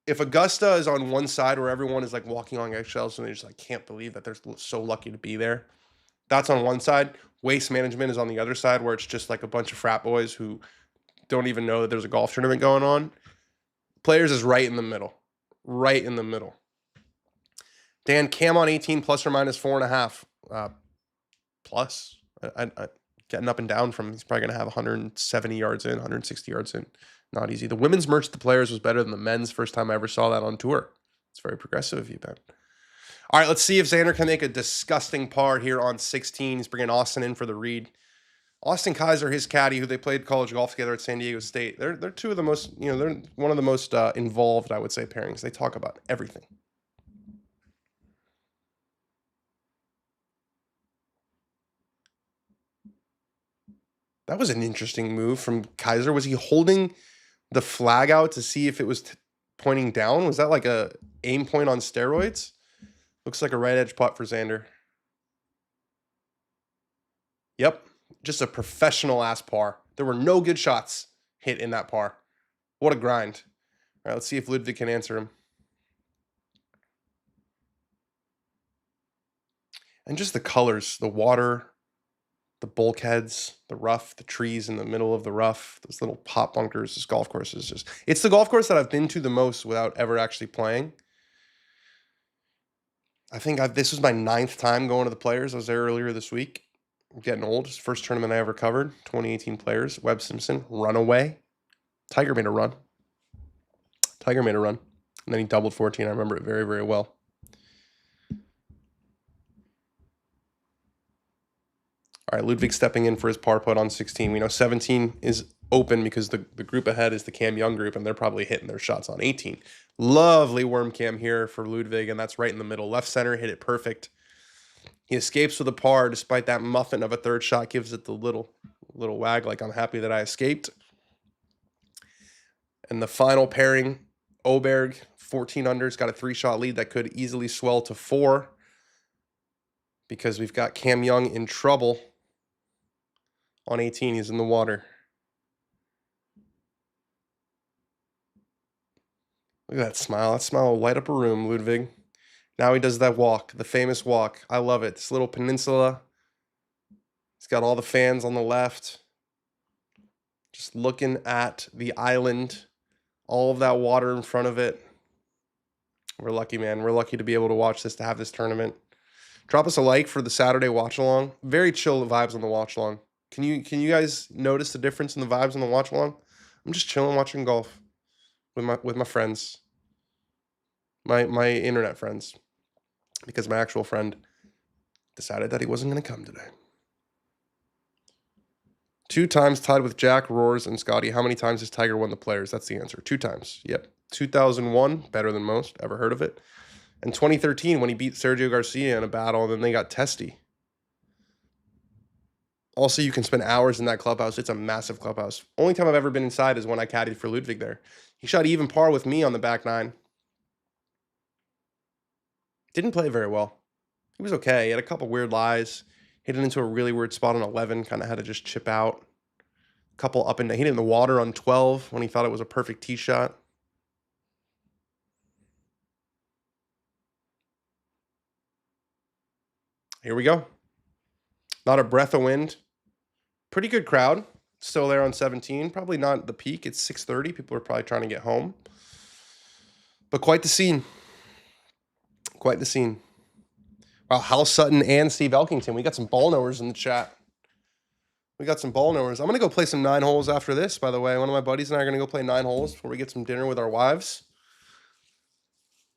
[SPEAKER 2] Augusta is on one side where everyone is like walking on eggshells and they just like can't believe that they're so lucky to be there, that's on one side. Waste Management is on the other side where it's just like a bunch of frat boys who don't even know that there's a golf tournament going on. Players is right in the middle. Right in the middle. Dan, Cam on 18 plus or minus 4.5. Plus. I getting up and down from, he's probably going to have 170 yards in, 160 yards in. Not easy. The women's merch at the Players was better than the men's. First time I ever saw that on tour. It's very progressive of you, Ben. All right, let's see if Xander can make a disgusting par here on 16. He's bringing Austin in for the read. Austin Kaiser, his caddy, who they played college golf together at San Diego State. They're two of the most, you know, they're one of the most involved, I would say, pairings. They talk about everything. That was an interesting move from Kaiser. Was he holding the flag out to see if it was pointing down? Was that like a aim point on steroids? Looks like a right edge putt for Xander. Yep, just a professional ass par. There were no good shots hit in that par. What a grind. All right, let's see if Ludvig can answer him. And just the colors, the water, the bulkheads, the rough, the trees in the middle of the rough, those little pop bunkers. This golf course is just... It's the golf course that I've been to the most without ever actually playing. I think this was my 9th time going to the Players. I was there earlier this week. I'm getting old. It's the first tournament I ever covered. 2018 Players. Webb Simpson, runaway. Tiger made a run. And then he doubled 14. I remember it very, very well. All right, Ludvig stepping in for his par putt on 16. We know 17 is open because the group ahead is the Cam Young group, and they're probably hitting their shots on 18. Lovely worm cam here for Ludvig, and that's right in the middle. Left center, hit it perfect. He escapes with a par despite that muffin of a third shot. Gives it the little wag like I'm happy that I escaped. And the final pairing, Aberg, 14 under's got a 3-shot lead that could easily swell to 4 because we've got Cam Young in trouble. On 18, he's in the water. Look at that smile. That smile will light up a room, Ludvig. Now he does that walk, the famous walk. I love it. This little peninsula. He's got all the fans on the left. Just looking at the island. All of that water in front of it. We're lucky, man. We're lucky to be able to watch this, to have this tournament. Drop us a like for the Saturday watch-along. Very chill vibes on the watch-along. Can you guys notice the difference in the vibes on the watch along? I'm just chilling watching golf with my friends. My internet friends. Because my actual friend decided that he wasn't going to come today. 2 times tied with Jack, Roars, and Scotty. How many times has Tiger won the Players? That's the answer. 2 times. Yep. 2001, better than most. Ever heard of it? And 2013 when he beat Sergio Garcia in a battle, and then they got testy. Also, you can spend hours in that clubhouse. It's a massive clubhouse. Only time I've ever been inside is when I caddied for Ludvig there. He shot even par with me on the back nine. Didn't play very well. He was okay. He had a couple weird lies. Hit it into a really weird spot on 11. Kind of had to just chip out. Couple up and down. He hit it in the water on 12 when he thought it was a perfect tee shot. Here we go. Not a breath of wind. Pretty good crowd. Still there on 17. Probably not the peak. It's 6:30. People are probably trying to get home. But quite the scene. Quite the scene. Wow, Hal Sutton and Steve Elkington. We got some ball knowers in the chat. I'm going to go play some 9 holes after this, by the way. One of my buddies and I are going to go play 9 holes before we get some dinner with our wives.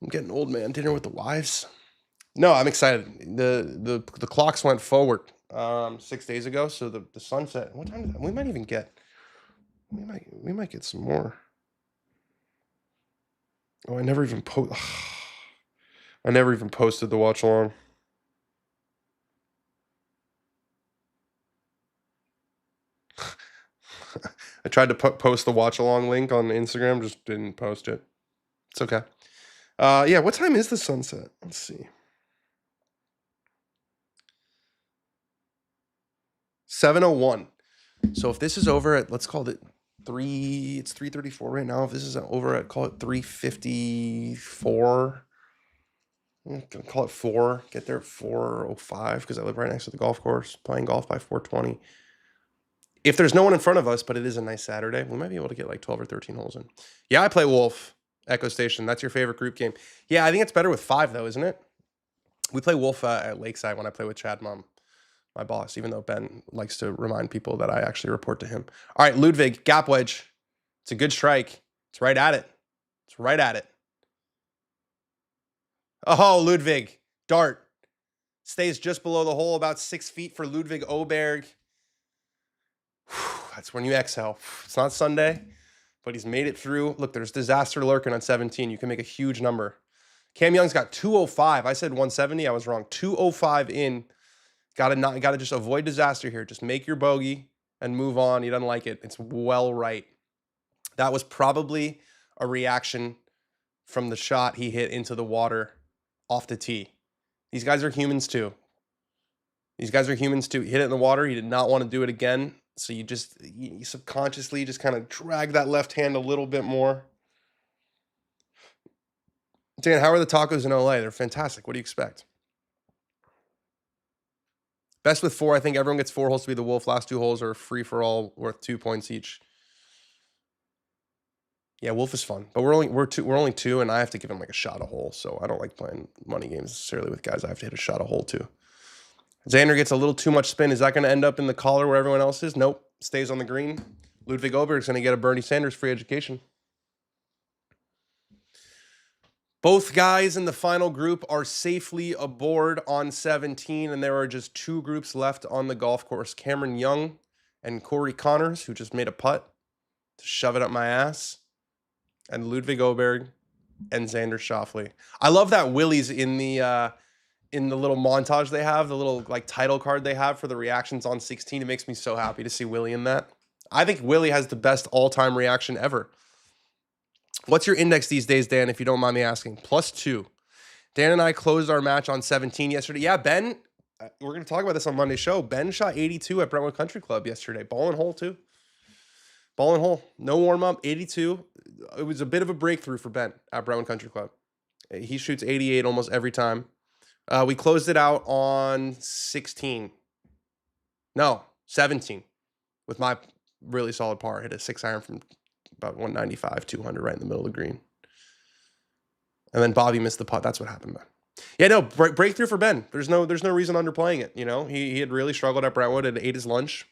[SPEAKER 2] I'm getting old, man. Dinner with the wives. No, I'm excited. The clocks went forward 6 days ago, so the sunset. What time is that? We might even get. We might get some more. Oh, I never even posted the watch along. I tried to post the watch along link on Instagram, just didn't post it. It's okay. Yeah, what time is the sunset? Let's see. 7:01. So if this is over at, let's call it 3, it's 3:34 right now. If this is over at, call it 3:54. I'm gonna call it 4. Get there at 4:05 because I live right next to the golf course. Playing golf by 4:20. If there's no one in front of us, but it is a nice Saturday, we might be able to get like 12 or 13 holes in. Yeah, I play Wolf, Echo Station. That's your favorite group game. Yeah, I think it's better with 5 though, isn't it? We play Wolf at Lakeside when I play with Chad Mum, my boss, even though Ben likes to remind people that I actually report to him. All right, Ludvig, gap wedge. It's a good strike. It's right at it. It's right at it. Oh, Ludvig, dart. Stays just below the hole, about 6 feet for Ludvig Aberg. That's when you exhale. It's not Sunday, but he's made it through. Look, there's disaster lurking on 17. You can make a huge number. Cam Young's got 205. I said 170. I was wrong. 205 in. Gotta just avoid disaster here. Just make your bogey and move on. He doesn't like it. It's well right. That was probably a reaction from the shot he hit into the water off the tee. These guys are humans too. He hit it in the water. He did not want to do it again. So you subconsciously just kind of drag that left hand a little bit more. Dan, how are the tacos in LA? They're fantastic. What do you expect? Best with 4. I think everyone gets 4 holes to be the Wolf. Last 2 holes are free for all, worth 2 points each. Yeah, Wolf is fun, but we're only 2, and I have to give him like a shot a hole. So I don't like playing money games necessarily with guys I have to hit a shot a hole to. Xander gets a little too much spin. Is that going to end up in the collar where everyone else is? Nope. Stays on the green. Ludvig Aberg is going to get a Bernie Sanders free education. Both guys in the final group are safely aboard on 17, and there are just 2 groups left on the golf course. Cameron Young and Corey Connors, who just made a putt to shove it up my ass, and Ludvig Aberg and Xander Schauffele. I love that Willie's in the little montage they have, the little like title card they have for the reactions on 16. It makes me so happy to see Willie in that. I think Willie has the best all-time reaction ever. What's your index these days, Dan, if you don't mind me asking? +2. Dan and I closed our match on 17 yesterday. Yeah, Ben, we're going to talk about this on Monday's show. Ben shot 82 at Brentwood Country Club yesterday. Ball and hole, too. Ball and hole. No warm-up, 82. It was a bit of a breakthrough for Ben at Brentwood Country Club. He shoots 88 almost every time. We closed it out on 17 with my really solid par. Hit a 6-iron from about 195, 200 right in the middle of the green. And then Bobby missed the putt. That's what happened, man. Yeah, no, breakthrough for Ben. There's no reason underplaying it, you know? He had really struggled at Brentwood and ate his lunch.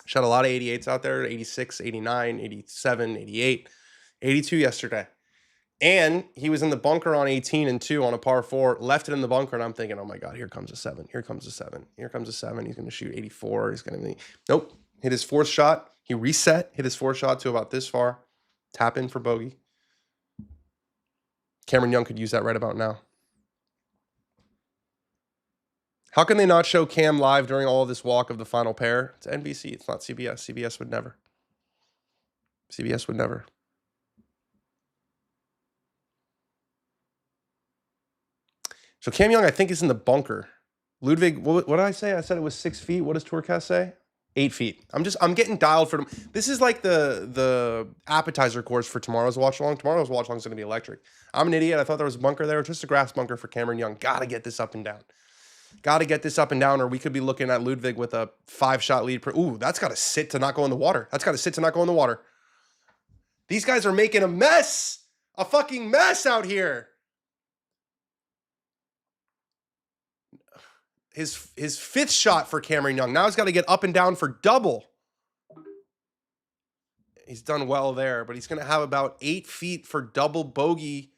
[SPEAKER 2] Shot a lot of 88s out there, 86, 89, 87, 88, 82 yesterday. And he was in the bunker on 18 and 2 on a par 4, left it in the bunker, and I'm thinking, oh my God, here comes a 7. Here comes a 7. Here comes a 7. He's going to shoot 84. He's going to nope. Hit his 4th shot. He reset, hit his 4th shot to about this far. Tap in for bogey. Cameron Young could use that right about now. How can they not show Cam live during all of this walk of the final pair? It's NBC. It's not CBS. CBS would never. CBS would never. So Cam Young, I think, is in the bunker. Ludvig, what did I say? I said it was 6 feet. What does Tourcast say? 8 feet. I'm getting dialed for them. This is like the appetizer course for tomorrow's watch along. Tomorrow's watch along is going to be electric. I'm an idiot. I thought there was a bunker there. Just a grass bunker for Cameron Young. Got to get this up and down. Got to get this up and down, or we could be looking at Ludvig with a 5-shot lead. Ooh, that's got to sit to not go in the water. That's got to sit to not go in the water. These guys are making a mess. A fucking mess out here. His 5th shot for Cameron Young. Now he's got to get up and down for double. He's done well there, but he's going to have about 8 feet for double bogey.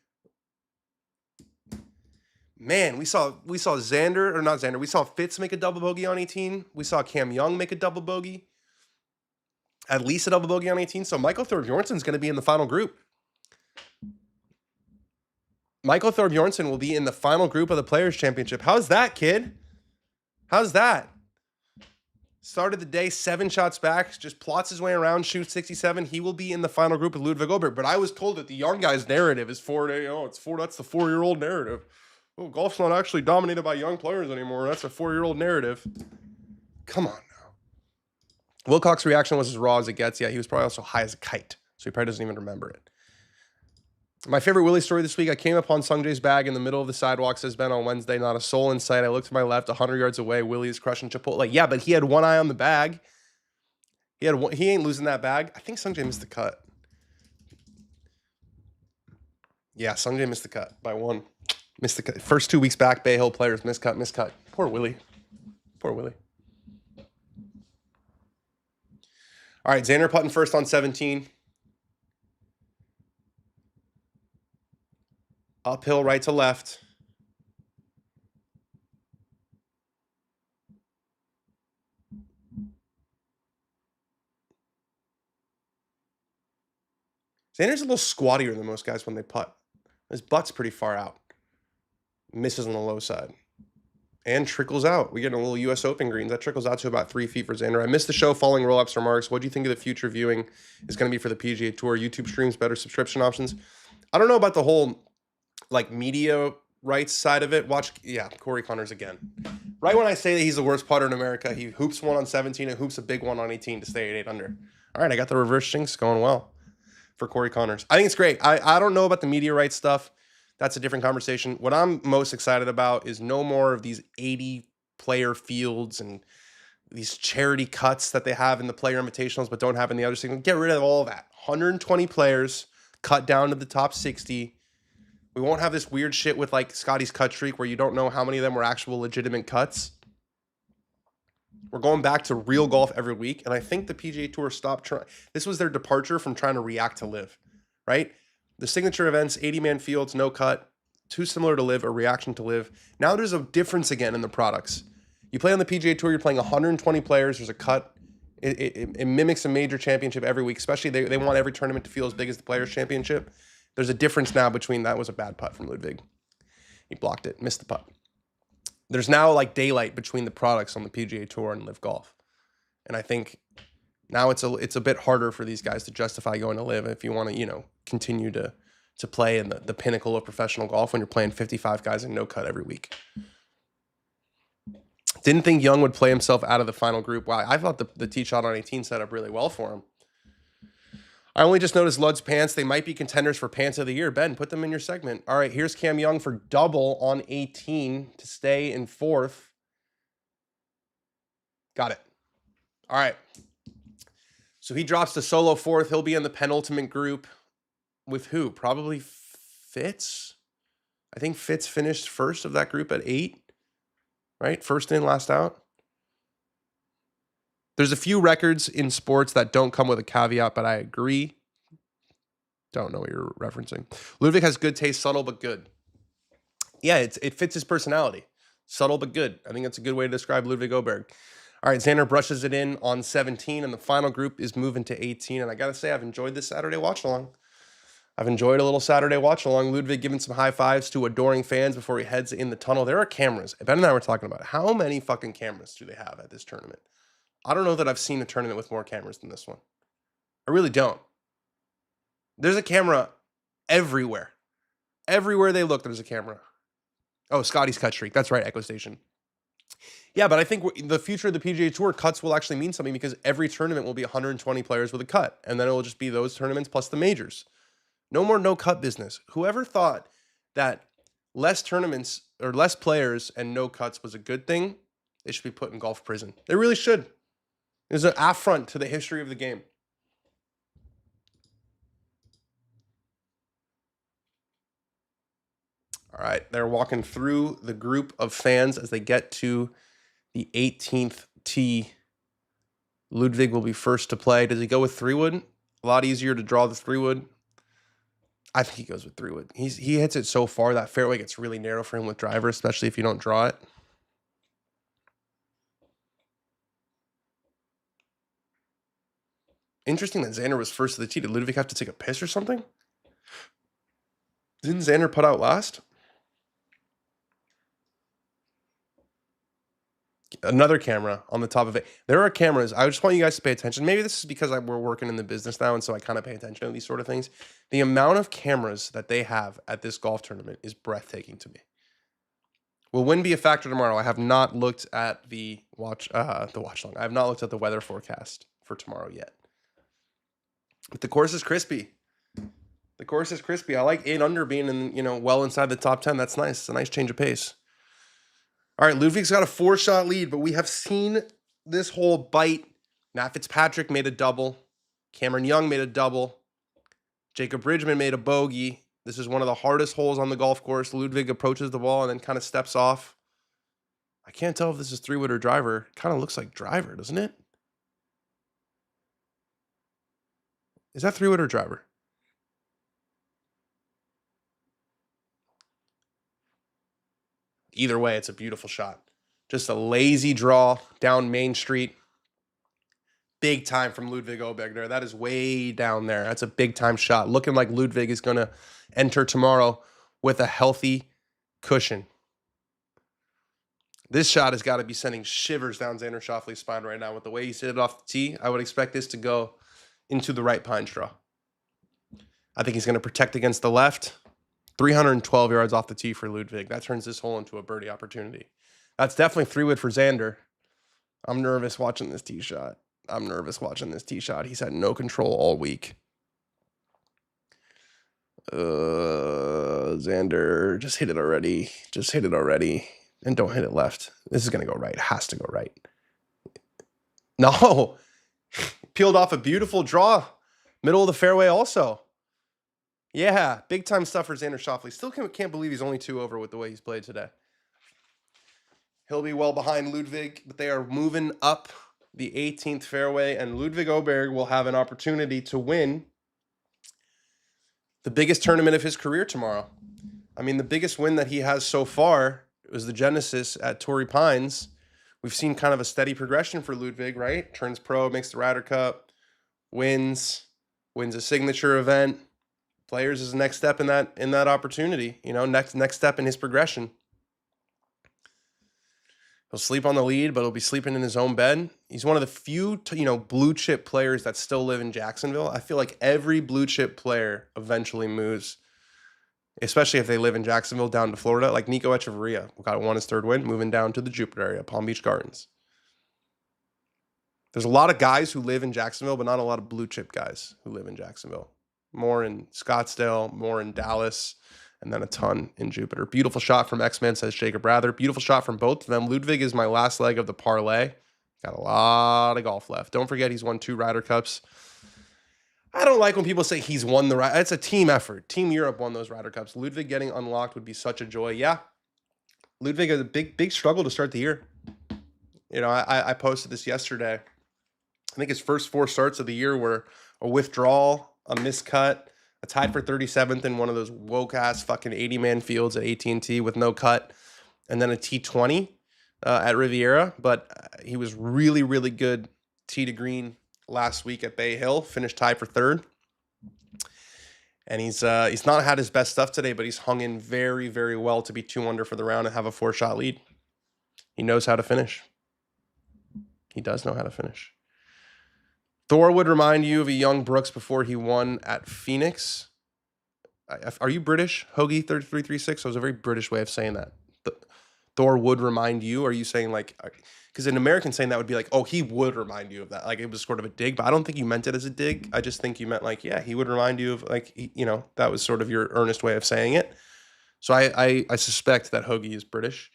[SPEAKER 2] Man, we saw Xander, or not Xander. We saw Fitz make a double bogey on 18. We saw Cam Young make a double bogey. At least a double bogey on 18. So Michael Thorbjornsen's going to be in the final group. Michael Thorbjornsen will be in the final group of the Players' Championship. How's that, kid? How's that? Started the day 7 shots back, just plots his way around, shoots 67. He will be in the final group with Ludvig Aberg. But I was told that the young guy's narrative is that's the 4-year-old narrative. Oh, golf's not actually dominated by young players anymore. That's a 4-year-old narrative. Come on now. Wilcox's reaction was as raw as it gets. Yeah, he was probably also high as a kite, so he probably doesn't even remember it. My favorite Willie story this week, I came upon Sungjae's bag in the middle of the sidewalk, says Ben on Wednesday, not a soul in sight. I looked to my left, 100 yards away. Willie is crushing Chipotle. Yeah, but he had one eye on the bag. He ain't losing that bag. I think Sungjae missed the cut. Yeah, Sungjae missed the cut by 1. Missed the cut. First 2 weeks back, Bay Hill players, miscut. Poor Willie. Poor Willie. All right, Xander putting first on 17. Uphill right to left. Xander's a little squattier than most guys when they putt. His butt's pretty far out. Misses on the low side. And trickles out. We get a little U.S. Open greens. That trickles out to about 3 feet for Xander. I missed the show following roll-ups remarks. What do you think of the future viewing is going to be for the PGA Tour? YouTube streams, better subscription options? I don't know about the whole media rights side of it. Corey Connors again. Right when I say that he's the worst putter in America, he hoops one on 17 and hoops a big one on 18 to stay at 8 under. All right, I got the reverse jinx going well for Corey Connors. I think it's great. I don't know about the media rights stuff. That's a different conversation. What I'm most excited about is no more of these 80-player fields and these charity cuts that they have in the player invitationals but don't have in the other segment. Get rid of all of that. 120 players cut down to the top 60. We won't have this weird shit with like Scotty's cut streak where you don't know how many of them were actual legitimate cuts. We're going back to real golf every week, and I think the PGA Tour stopped trying. This was their departure from trying to react to live, right? The signature events, 80-man fields, no cut, too similar to live, a reaction to live. Now there's a difference again in the products. You play on the PGA Tour, you're playing 120 players, there's a cut. It mimics a major championship every week, especially they want every tournament to feel as big as the Players' Championship. There's a difference now between that was a bad putt from Ludvig. He blocked it, missed the putt. There's now like daylight between the products on the PGA Tour and Live Golf. And I think now it's a bit harder for these guys to justify going to Live if you want to, continue to play in the pinnacle of professional golf when you're playing 55 guys in no cut every week. Didn't think Young would play himself out of the final group. Wow, I thought the tee shot on 18 set up really well for him. I only just noticed Lud's pants. They might be contenders for pants of the year. Ben, put them in your segment. All right, here's Cam Young for double on 18 to stay in 4th. Got it. All right. So he drops to solo 4th. He'll be in the penultimate group with who? Probably Fitz. I think Fitz finished first of that group at 8, right? First in, last out. There's a few records in sports that don't come with a caveat, but I agree. Don't know what you're referencing. Ludvig has good taste, subtle but good. Yeah, it fits his personality. Subtle but good. I think that's a good way to describe Ludvig Aberg. All right, Xander brushes it in on 17, and the final group is moving to 18. And I got to say, I've enjoyed this Saturday watch-along. I've enjoyed a little Saturday watch along. Ludvig giving some high fives to adoring fans before he heads in the tunnel. There are cameras. Ben and I were talking about it. How many fucking cameras do they have at this tournament? I don't know that I've seen a tournament with more cameras than this one. I really don't. There's a camera everywhere. Everywhere they look, there's a camera. Oh, Scotty's cut streak. That's right, Echo Station. Yeah, but I think the future of the PGA Tour, cuts will actually mean something because every tournament will be 120 players with a cut. And then it will just be those tournaments plus the majors. No more no-cut business. Whoever thought that less tournaments or less players and no cuts was a good thing, they should be put in golf prison. They really should. It's an affront to the history of the game. All right, they're walking through the group of fans as they get to the 18th tee. Ludvig will be first to play. Does he go with 3-wood? A lot easier to draw the 3-wood. I think he goes with 3-wood. He hits it so far that fairway gets really narrow for him with driver, especially if you don't draw it. Interesting that Xander was first to the tee. Did Ludvig have to take a piss or something? Didn't Xander put out last? Another camera on the top of it. There are cameras. I just want you guys to pay attention. Maybe this is because we're working in the business now, and so I kind of pay attention to these sort of things. The amount of cameras that they have at this golf tournament is breathtaking to me. Will wind be a factor tomorrow? I have not looked at the watch long. I have not looked at the weather forecast for tomorrow yet. But the course is crispy. The course is crispy. I like 8 under being in, well inside the top 10. That's nice. It's a nice change of pace. All right, Ludvig's got a 4-shot lead, but we have seen this hole bite. Matt Fitzpatrick made a double. Cameron Young made a double. Jacob Bridgman made a bogey. This is one of the hardest holes on the golf course. Ludvig approaches the ball and then kind of steps off. I can't tell if this is 3-wood or driver. It kind of looks like driver, doesn't it? Is that 3-wood or driver? Either way, it's a beautiful shot. Just a lazy draw down Main Street. Big time from Ludvig Aberg there. That is way down there. That's a big time shot. Looking like Ludvig is going to enter tomorrow with a healthy cushion. This shot has got to be sending shivers down Xander Schauffele's spine right now. With the way he's hit it off the tee, I would expect this to go into the right pine straw. I think he's going to protect against the left. 312 yards off the tee for Ludvig. That turns this hole into a birdie opportunity. That's definitely 3-wood for Xander. I'm nervous watching this tee shot. He's had no control all week. Xander, just hit it already. And don't hit it left. This is going to go right. It has to go right. No. Peeled off a beautiful draw. Middle of the fairway also. Yeah, big time stuff for Xander Schauffele. Still can't believe he's only 2 over with the way he's played today. He'll be well behind Ludvig, but they are moving up the 18th fairway, and Ludvig Aberg will have an opportunity to win the biggest tournament of his career tomorrow. I mean, the biggest win that he has so far was the Genesis at Torrey Pines. We've seen kind of a steady progression for Ludvig, right? Turns pro, makes the Ryder Cup, wins a signature event. Players is the next step in that opportunity, next step in his progression. He'll sleep on the lead, but he'll be sleeping in his own bed. He's one of the few, blue chip players that still live in Jacksonville. I feel like every blue chip player eventually moves, especially if they live in Jacksonville, down to Florida. Like Nico Echeverria won his 3rd win, moving down to the Jupiter area, Palm Beach Gardens. There's a lot of guys who live in Jacksonville, but not a lot of blue chip guys who live in Jacksonville. More in Scottsdale, more in Dallas, and then a ton in Jupiter. Beautiful shot from X-Man, says Jacob Rather. Beautiful shot from both of them. Ludvig is my last leg of the parlay. Got a lot of golf left. Don't forget he's won 2 Ryder Cups. I don't like when people say he's won the Ryder. It's a team effort. Team Europe won those Ryder Cups. Ludvig getting unlocked would be such a joy. Yeah. Ludvig had a big struggle to start the year. I posted this yesterday. I think his first 4 starts of the year were a withdrawal, a miscut, a tied for 37th in one of those woke-ass fucking 80-man fields at AT&T with no cut, and then a T20 at Riviera. But he was really, really good tee to green last week at Bay Hill, finished tied for 3rd. And he's not had his best stuff today, but he's hung in very, very well to be 2 under for the round and have a 4-shot lead. He knows how to finish. He does know how to finish. Thor would remind you of a young Brooks before he won at Phoenix. Are you British? Hoagie 3336? That was a very British way of saying that. Thor would remind you. Are you saying like, because an American saying that would be like, oh, he would remind you of that. Like it was sort of a dig, but I don't think you meant it as a dig. I just think you meant like, yeah, he would remind you of like, that was sort of your earnest way of saying it. So I suspect that Hoagie is British.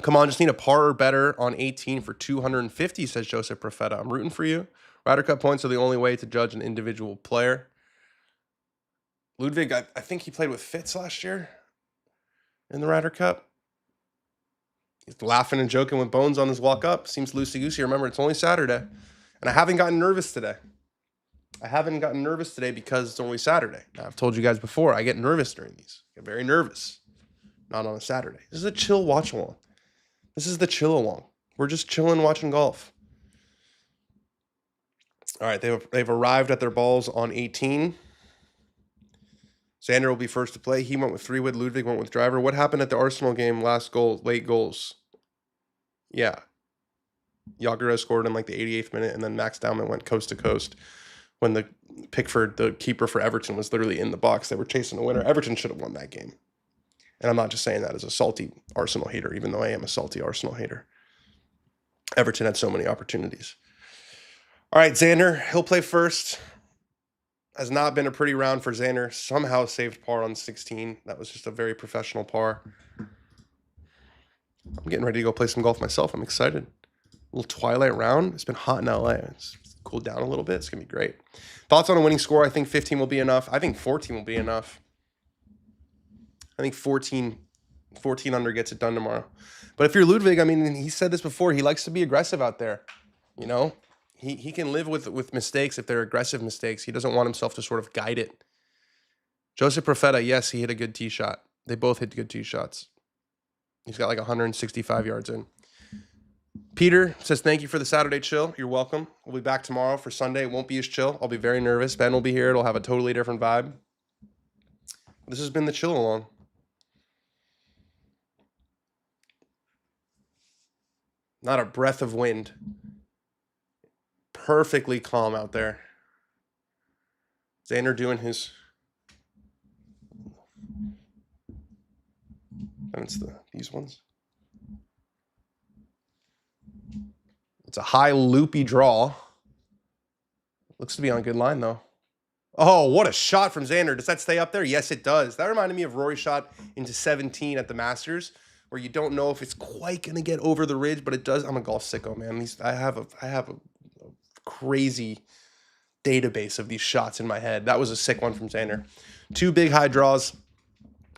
[SPEAKER 2] Come on, just need a par or better on 18 for 250, says Joseph Profeta. I'm rooting for you. Ryder Cup points are the only way to judge an individual player. Ludvig, I think he played with Fitz last year in the Ryder Cup. He's laughing and joking with Bones on his walk up. Seems loosey-goosey. Remember, it's only Saturday. And I haven't gotten nervous today. Because it's only Saturday. Now, I've told you guys before, I get nervous during these. I get very nervous. Not on a Saturday. This is a chill watch along. This is the chill along. We're just chilling watching golf. All right, they've arrived at their balls on 18. Xander will be first to play. He went with 3-wood. Ludvig went with driver. What happened at the Arsenal game? Last goal, late goals. Yeah. Jagerez scored in like the 88th minute, and then Max Dowman went coast to coast when the Pickford, the keeper for Everton, was literally in the box. They were chasing a winner. Everton should have won that game. And I'm not just saying that as a salty Arsenal hater, even though I am a salty Arsenal hater. Everton had so many opportunities. All right, Xander, he'll play first. Has not been a pretty round for Xander. Somehow saved par on 16. That was just a very professional par. I'm getting ready to go play some golf myself. I'm excited. A little twilight round. It's been hot in LA. It's cooled down a little bit. It's going to be great. Thoughts on a winning score? I think 15 will be enough. I think 14 will be enough. I think 14 under gets it done tomorrow. But if you're Ludvig, I mean, he said this before. He likes to be aggressive out there. You know? He can live with mistakes if they're aggressive mistakes. He doesn't want himself to sort of guide it. Joseph Profeta, yes, he hit a good tee shot. They both hit good tee shots. He's got like 165 yards in. Peter says, thank you for the Saturday chill. You're welcome. We'll be back tomorrow for Sunday. It won't be as chill. I'll be very nervous. Ben will be here. It'll have a totally different vibe. This has been the chill along. Not a breath of wind. Perfectly calm out there. Xander doing his... And it's these ones. It's a high loopy draw. Looks to be on a good line though. Oh, what a shot from Xander. Does that stay up there? Yes, it does. That reminded me of Rory's shot into 17 at the Masters, where you don't know if it's quite going to get over the ridge, but it does. I'm a golf sicko, man. I have a crazy database of these shots in my head. That was a sick one from Xander. 2 big high draws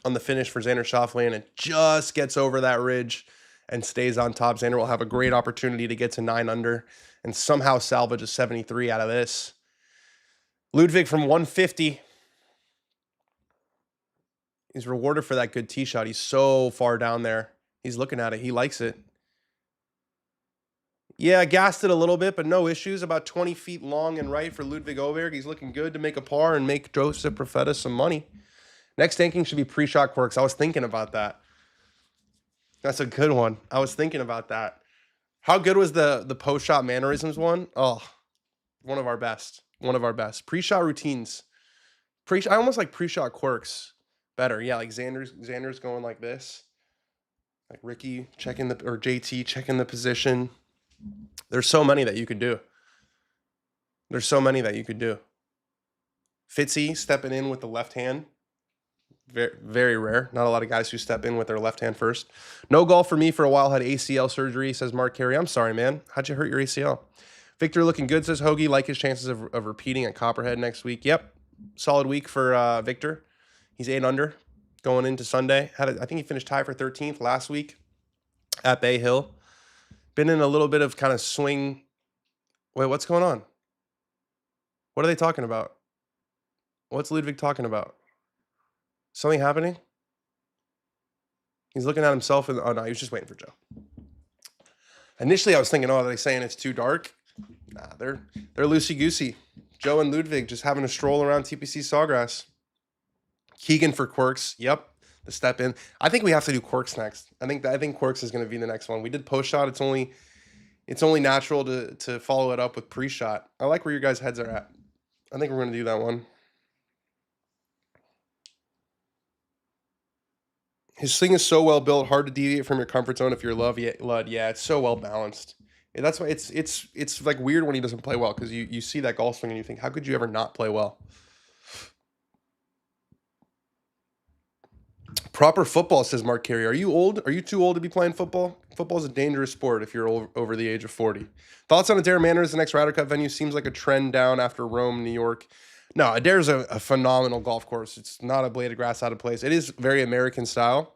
[SPEAKER 2] on the finish for Xander Schauffele, and it just gets over that ridge and stays on top. Xander will have a great opportunity to get to 9 under and somehow salvage a 73 out of this. Ludvig from 150. He's rewarded for that good tee shot. He's so far down there. He's looking at it. He likes it. Yeah, gassed it a little bit, but no issues. About 20 feet long and right for Ludvig Aberg. He's looking good to make a par and make Joseph Profeta some money. Next tanking should be pre-shot quirks. I was thinking about that. That's a good one. I was thinking about that. How good was the post-shot mannerisms one? Oh, one of our best. One of our best. Pre-shot routines. I almost like pre-shot quirks better. Yeah, like Xander's going like this. Like Ricky checking or JT checking the position. There's so many that you could do. Fitzy stepping in with the left hand. Very, very rare. Not a lot of guys who step in with their left hand first. No golf for me for a while. Had ACL surgery, says Mark Carey. I'm sorry, man. How'd you hurt your ACL? Victor looking good, says Hoagie. Like his chances of repeating at Copperhead next week. Yep. Solid week for Victor. He's 8 under going into Sunday. I think he finished tied for 13th last week at Bay Hill. Been in a little bit of kind of swing. Wait, what's going on? What are they talking about? What's Ludvig talking about? Something happening? He's looking at himself and oh no, he was just waiting for Joe. Initially I was thinking, oh, are they saying it's too dark? Nah, they're loosey-goosey. Joe and Ludvig just having a stroll around TPC Sawgrass. Keegan for quirks. Yep. The step in. I think we have to do quirks next. I think quirks is going to be the next one. We did post shot. It's only natural to follow it up with pre-shot. I like where your guys' heads are at. I think we're going to do that one. His swing is so well built, hard to deviate from your comfort zone if you're Lud. Yeah, it's so well balanced. Yeah, that's why it's like weird when he doesn't play well, because you see that golf swing and you think, how could you ever not play well? Proper football, says Mark Carey. Are you old? Are you too old to be playing football? Football is a dangerous sport if you're over the age of 40. Thoughts on Adair Manor as the next Ryder Cup venue? Seems like a trend down after Rome, New York. No, Adair's a phenomenal golf course. It's not a blade of grass out of place. It is very American style.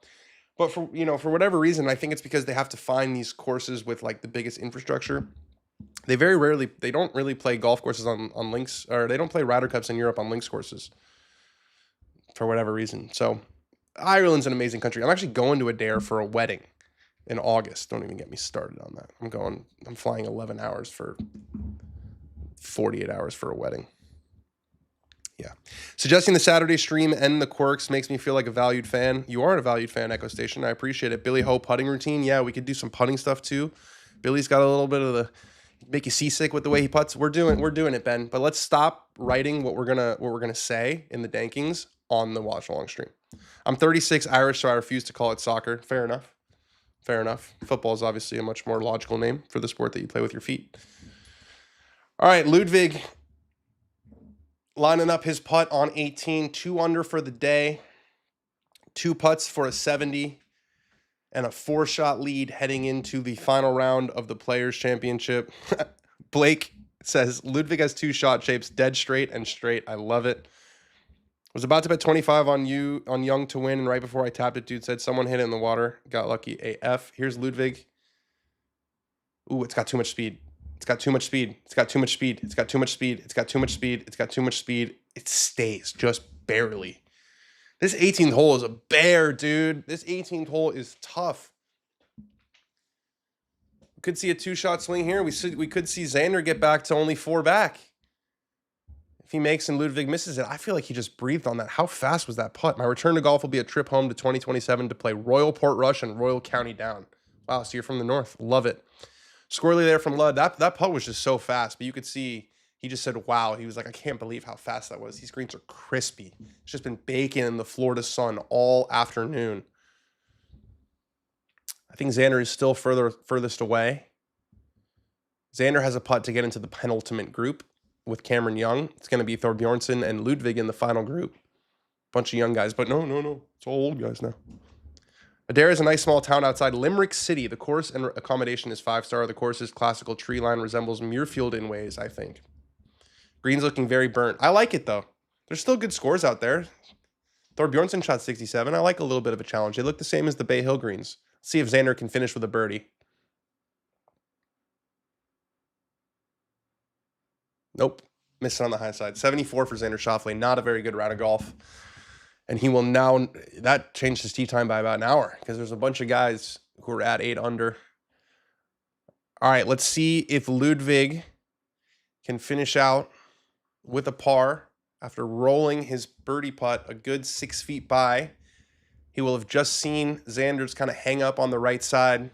[SPEAKER 2] But for whatever reason, I think it's because they have to find these courses with like the biggest infrastructure. They don't really play golf courses on links, or they don't play Ryder Cups in Europe on links courses for whatever reason. So Ireland's an amazing country. I'm actually going to Adair for a wedding in August. Don't even get me started on that. I'm flying 11 hours for 48 hours for a wedding. Yeah. Suggesting the Saturday stream and the quirks makes me feel like a valued fan. You are a valued fan, Echo Station. I appreciate it. Billy Ho putting routine. Yeah, we could do some putting stuff too. Billy's got a little bit of the make you seasick with the way he putts. We're doing it, Ben. But let's stop writing what we're gonna say in the dankings on the watch along stream. I'm 36 Irish, so I refuse to call it soccer. Fair enough. Football is obviously a much more logical name for the sport that you play with your feet. All right, Ludvig lining up his putt on 18, 2 under for the day, 2 putts for a 70, and a 4-shot lead heading into the final round of the Players' Championship. Blake says, Ludvig has 2 shot shapes, dead straight and straight. I love it. Was about to bet 25 on Young to win, and right before I tapped it, dude said someone hit it in the water. Got lucky AF. Here's Ludvig. Ooh, it's got too much speed. It's got too much speed. It stays just barely. This 18th hole is a bear, dude. This 18th hole is tough. We could see a 2-shot swing here. We could see Xander get back to only 4 back. If he makes and Ludvig misses it, I feel like he just breathed on that. How fast was that putt? My return to golf will be a trip home to 2027 to play Royal Portrush and Royal County Down. Wow, so you're from the north. Love it. Squirrely there from Lud. That putt was just so fast, but you could see he just said, wow. He was like, I can't believe how fast that was. These greens are crispy. It's just been baking in the Florida sun all afternoon. I think Xander is still furthest away. Xander has a putt to get into the penultimate group with Cameron Young. It's going to be Thorbjornsen and Ludvig in the final group. Bunch of young guys, but no. It's all old guys now. Adair is a nice small town outside Limerick City. The course and accommodation is 5-star. The course's classical tree line resembles Muirfield in ways, I think. Green's looking very burnt. I like it, though. There's still good scores out there. Thorbjornsen shot 67. I like a little bit of a challenge. They look the same as the Bay Hill greens. Let's see if Xander can finish with a birdie. Nope. Missed it on the high side. 74 for Xander Schauffele. Not a very good round of golf. And he will now, that changed his tee time by about an hour because there's a bunch of guys who are at 8 under. All right, let's see if Ludvig can finish out with a par after rolling his birdie putt a good 6 feet by. He will have just seen Xander's kind of hang up on the right side.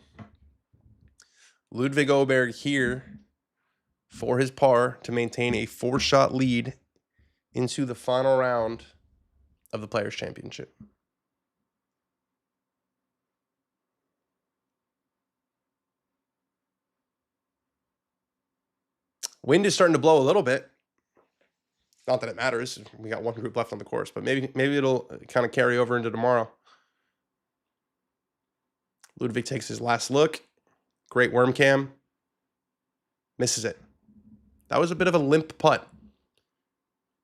[SPEAKER 2] Ludvig Aberg here for his par to maintain a 4-shot lead into the final round of the Players' Championship. Wind is starting to blow a little bit. Not that it matters. We got one group left on the course, but maybe it'll kind of carry over into tomorrow. Ludvig takes his last look. Great worm cam. Misses it. That was a bit of a limp putt.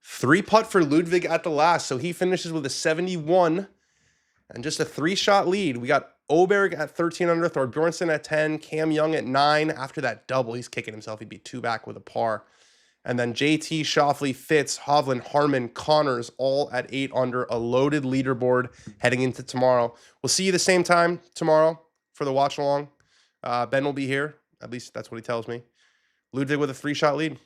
[SPEAKER 2] 3 putt for Ludvig at the last, so he finishes with a 71 and just a 3-shot lead. We got Aberg at 13 under, Thorbjornsen at 10, Cam Young at 9. After that double, he's kicking himself. He'd be 2 back with a par. And then JT, Schauffele, Fitz, Hovland, Harmon, Connors, all at 8 under, a loaded leaderboard heading into tomorrow. We'll see you the same time tomorrow for the watch along. Ben will be here. At least that's what he tells me. Ludvig with a 3-shot lead.